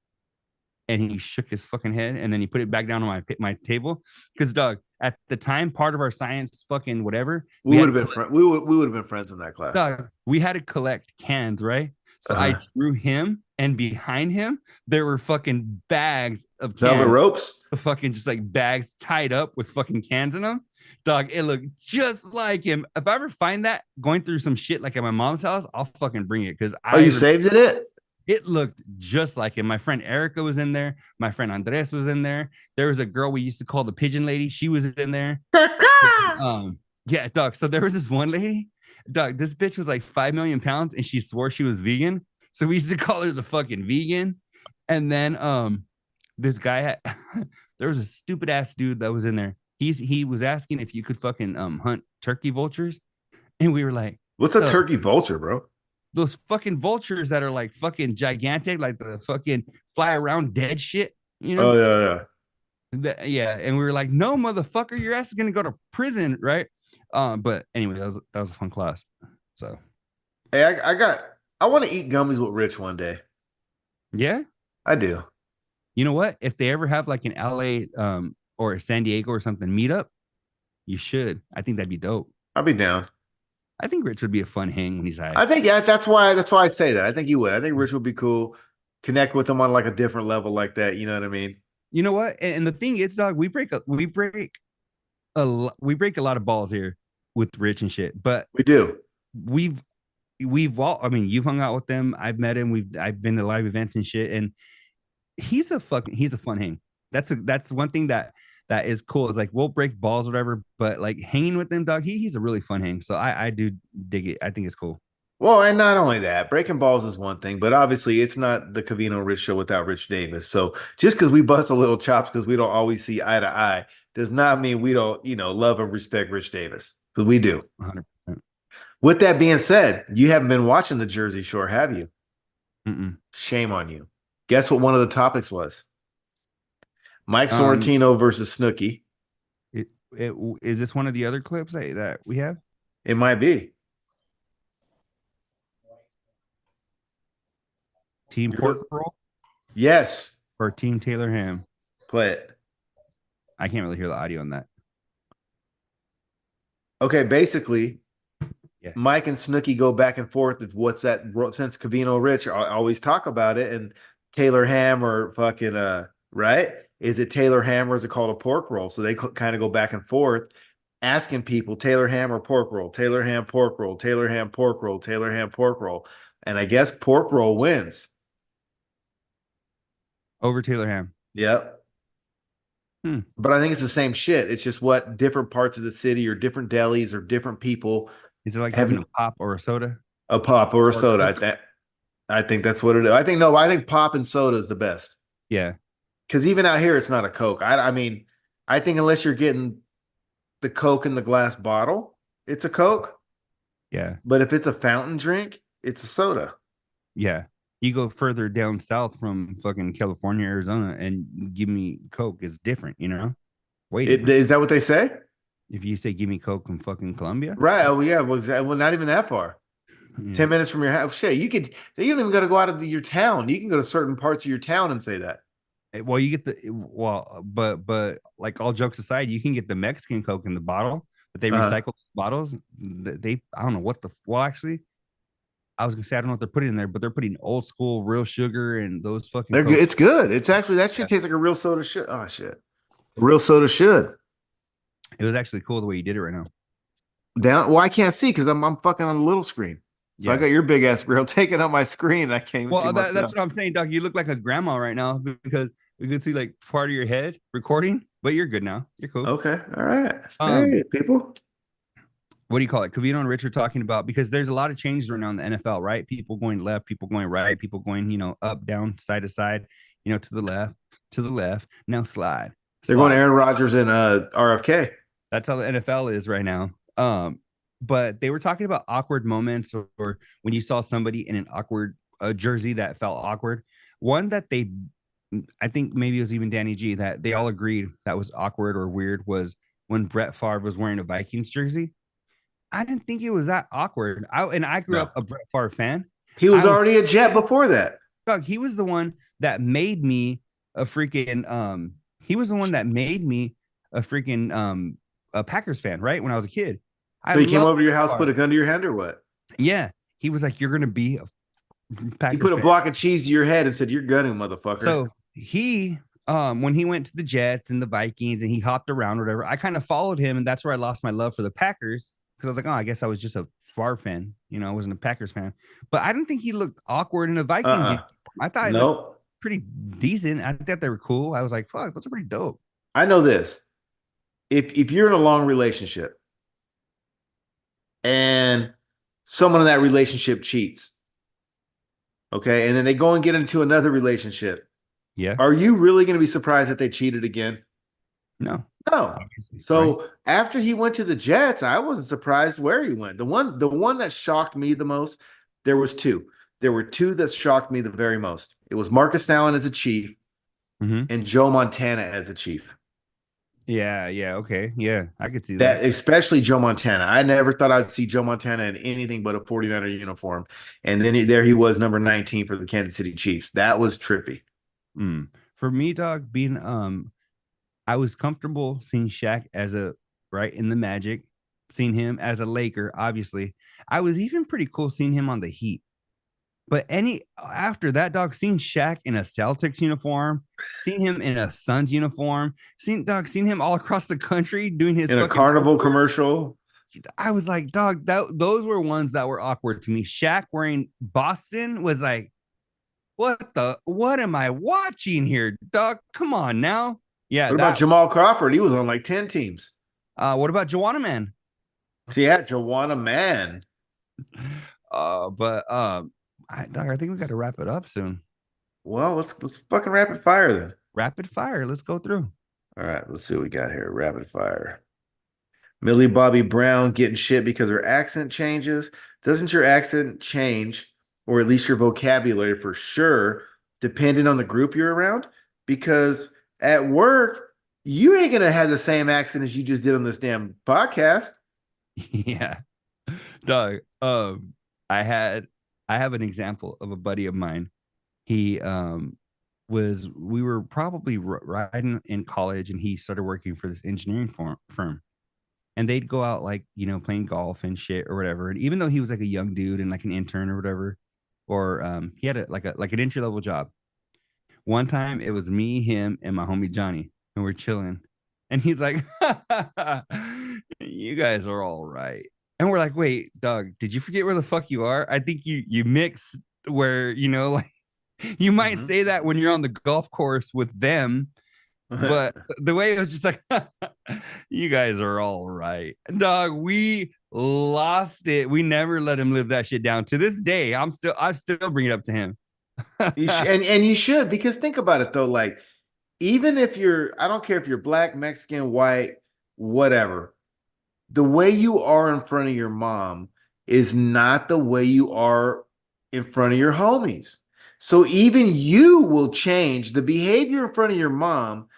and he shook his fucking head, and then he put it back down on my table. Because, dog, at the time, part of our science fucking whatever, we would have been we would have been friends in that class. Dog, we had to collect cans, right? So I drew him, and behind him there were fucking bags of cans, velvet ropes, fucking just like bags tied up with fucking cans in them. Dog, it looked just like him. If I ever find that going through some shit like at my mom's house, I'll fucking bring it because you saved it? It looked just like him. My friend Erica was in there. My friend Andres was in there. There was a girl we used to call the pigeon lady. She was in there. Yeah, dog. So there was this one lady. Dog, this bitch was like 5 million pounds and she swore she was vegan. So we used to call her the fucking vegan. And then this guy there was a stupid ass dude that was in there. He was asking if you could fucking hunt turkey vultures. And we were like, what's a turkey vulture, bro? Those fucking vultures that are like fucking gigantic, like the fucking fly around dead shit, you know? Oh, yeah. Yeah. And we were like, no, motherfucker, your ass is gonna go to prison, right? But anyway, that was a fun class. So hey, I want to eat gummies with Rich one day. Yeah, I do. You know what? If they ever have like an LA or San Diego or something meetup, you should. I think that'd be dope. I'll be down. I think Rich would be a fun hang when he's high. I think that's why I say that. I think he would. I think Rich would be cool. Connect with him on like a different level like that. You know what I mean? You know what? And the thing is, dog, we break a lot of balls here with Rich and shit. But we do. We've all. I mean, you've hung out with them. I've met him. I've been to live events and shit. And he's a fun hang. That's one thing that is cool. It's like we'll break balls or whatever, but like hanging with them, dog, he's a really fun hang. So I do dig it. I think it's cool. Well, and not only that, breaking balls is one thing, but obviously it's not the Covino Rich show without Rich Davis. So just because we bust a little chops because we don't always see eye to eye does not mean we don't, love and respect Rich Davis, because we do. 100%. With that being said, you haven't been watching the Jersey Shore, have you? Mm-mm. Shame on you. Guess what one of the topics was? Mike Sorrentino versus Snooki. Is this one of the other clips that we have? It might be. Team Pork Roll? Yes. Or Team Taylor Ham? Play it. I can't really hear the audio on that. Okay, basically, yeah. Mike and Snooki go back and forth of what's that since Covino Rich. I always talk about it, and Taylor Ham or fucking right? Is it Taylor Ham or is it called a pork roll? So they kind of go back and forth asking people Taylor Ham or pork roll, Taylor Ham pork roll, Taylor Ham pork roll, Taylor Ham pork roll. And I guess pork roll wins. Over Taylor Ham. Yep. But I think it's the same shit. It's just what different parts of the city or different delis or different people. Is it like having a pop or a soda? A pop or a soda. I think that's what it is. I think pop and soda is the best. Yeah. Because even out here, it's not a Coke. I mean, I think unless you're getting the Coke in the glass bottle, it's a Coke. Yeah. But if it's a fountain drink, it's a soda. Yeah. You go further down south from fucking California, Arizona, and give me Coke is different, you know? Wait. Is that what they say? If you say give me Coke from fucking Colombia? Right. Oh, yeah. Well, not even that far. 10 minutes from your house. Shit, you don't even got to go out of your town. You can go to certain parts of your town and say that. Well, you get but like all jokes aside, you can get the Mexican Coke in the bottle, but they recycle bottles. I don't know what actually, I was gonna say I don't know what they're putting in there, but they're putting old school real sugar and those fucking. They're good. It's good. It's actually that shit tastes like a real soda should. Oh shit, real soda should. It was actually cool the way you did it right now. Well, I can't see because I'm fucking on the little screen. So I got your big ass grill taking up my screen. I can't even see myself. That's what I'm saying, Doc. You look like a grandma right now because we could see like part of your head recording, but you're good now. You're cool. Okay. All right. Hey, people. What do you call it? Kavito and Rich are talking about, because there's a lot of changes right now in the NFL, right? People going left, people going right, people going, up, down, side to side, to the left. Now slide. They're going Aaron Rodgers and RFK. That's how the NFL is right now. But they were talking about awkward moments or when you saw somebody in an awkward jersey that felt awkward. One that I think maybe it was even Danny G, that they all agreed that was awkward or weird was when Brett Favre was wearing a Vikings jersey. I didn't think it was that awkward. I grew up a Brett Favre fan. He was already a Jet before that. Doug, he was the one that made me a freaking a Packers fan, right? When I was a kid. So he came over to your house, put a gun to your hand, or what? Yeah. He was like, you're going to be a Packers He put a block of cheese to your head and said, you're gunning, motherfucker. So he, when he went to the Jets and the Vikings and he hopped around or whatever, I kind of followed him. And that's where I lost my love for the Packers. Because I was like, oh, I guess I was just a Favre fan. I wasn't a Packers fan. But I didn't think he looked awkward in a Vikings. I thought he looked pretty decent. I thought they were cool. I was like, fuck, those are pretty dope. I know this. If you're in a long relationship, and someone in that relationship cheats, okay, and then they go and get into another relationship, are you really going to be surprised that they cheated again? No. So after he went to the Jets, I wasn't surprised where he went. The one that shocked me the most, there were two that shocked me the very most. It was Marcus Allen as a Chief and Joe Montana as a Chief. Yeah, okay. Yeah, I could see that. Especially Joe Montana. I never thought I'd see Joe Montana in anything but a 49er uniform. And then there he was, number 19 for the Kansas City Chiefs. That was trippy. For me, dog, being I was comfortable seeing Shaq as in the Magic, seeing him as a Laker, obviously. I was even pretty cool seeing him on the Heat. But after that, dog, seeing Shaq in a Celtics uniform, seeing him in a Suns uniform, seeing him all across the country doing his in a Carnival commercial. I was like, dog, those were ones that were awkward to me. Shaq wearing Boston was like, what am I watching here, dog? Come on now. Yeah. What about Jamal Crawford? He was on like 10 teams. What about Joanna Man? So yeah, Joanna Man. I think we got to wrap it up soon. Well, let's fucking rapid fire then. Rapid fire. Let's go through. All right, let's see what we got here. Rapid fire. Millie Bobby Brown getting shit because her accent changes. Doesn't your accent change, or at least your vocabulary for sure, depending on the group you're around? Because at work, you ain't gonna have the same accent as you just did on this damn podcast. Yeah, Doug. I have an example of a buddy of mine. We were probably riding in college, and he started working for this engineering firm. And they'd go out playing golf and shit or whatever. And even though he was like a young dude and like an intern or whatever, or he had an entry level job. One time it was me, him, and my homie Johnny, and we're chilling. And he's like, "You guys are all right." And we're like, "Wait, Doug, did you forget where the fuck you are? I think you mix where you might say that when you're on the golf course with them, But the way it was just like, you guys are all right. Dog, we lost it. We never let him live that shit down. To this day, I still bring it up to him. And you should, because think about it though, like even if I don't care if you're black, Mexican, white, whatever, the way you are in front of your mom is not the way you are in front of your homies. So even you will change. The behavior in front of your mom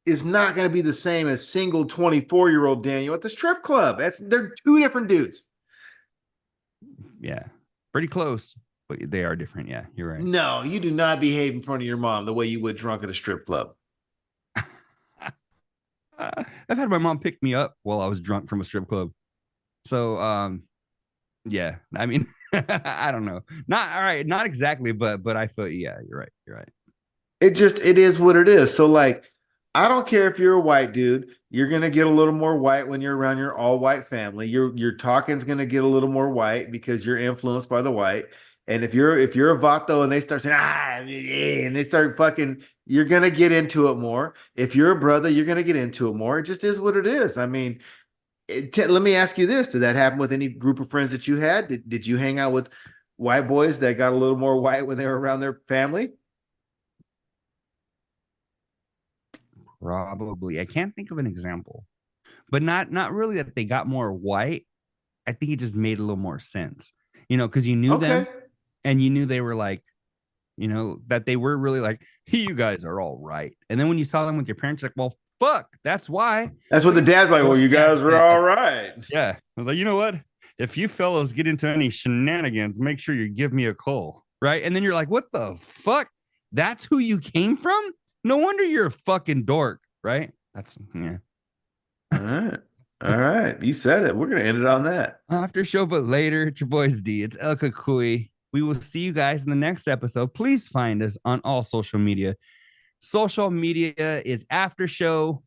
is not going to be the same as single 24-year-old Daniel at the strip club. They're two different dudes. Yeah, pretty close, but they are different. Yeah, you're right. No, you do not behave in front of your mom the way you would drunk at a strip club. I've had my mom pick me up while I was drunk from a strip club. So, yeah, I mean, I don't know. Not exactly, but I feel, yeah, you're right. You're right. It is what it is. So like, I don't care if you're a white dude, you're going to get a little more white when you're around your all white family. Your talking's going to get a little more white because you're influenced by the white. And if you're a vato and they start saying, and they start fucking, you're going to get into it more. If you're a brother, you're going to get into it more. It just is what it is. I mean, let me ask you this. Did that happen with any group of friends that you had? Did you hang out with white boys that got a little more white when they were around their family? Probably. I can't think of an example, but not really that they got more white. I think it just made a little more sense, because you knew them and you knew they were like, that they were really like, you guys are all right. And then when you saw them with your parents, like, well, fuck, that's why. That's what the dad's like. Well, you guys were all right. Yeah. Like, you know what? If you fellas get into any shenanigans, make sure you give me a call. Right. And then you're like, what the fuck? That's who you came from? No wonder you're a fucking dork. Right. That's, yeah. All right. All right. You said it. We're going to end it on that. After show, but later. It's your boys D. It's El Kakui. We will see you guys in the next episode. Please find us on all social media. Social media is AfterShowBL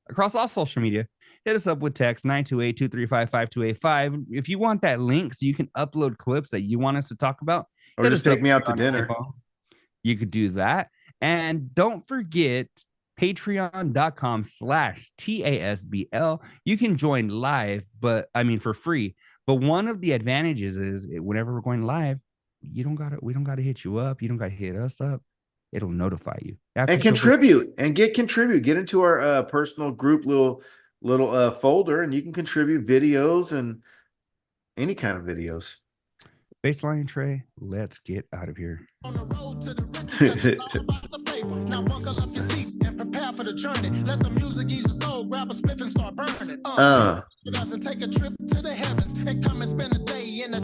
across all social media. Hit us up with text 928-235-5285. If you want that link so you can upload clips that you want us to talk about, or just take me out to dinner. You could do that. And don't forget patreon.com/TASBL. You can join live, for free. But one of the advantages is whenever we're going live, we don't gotta hit you up. You don't gotta hit us up. It'll notify you. And contribute and get into our personal group little folder, and you can contribute videos and any kind of videos. Baseline Trey, let's get out of here. On the road to the riches, now buckle up your seats and prepare for the journey. Let the music ease your soul, grab a spliff and start burning. With us and take a trip to the heavens and come and spend a day in the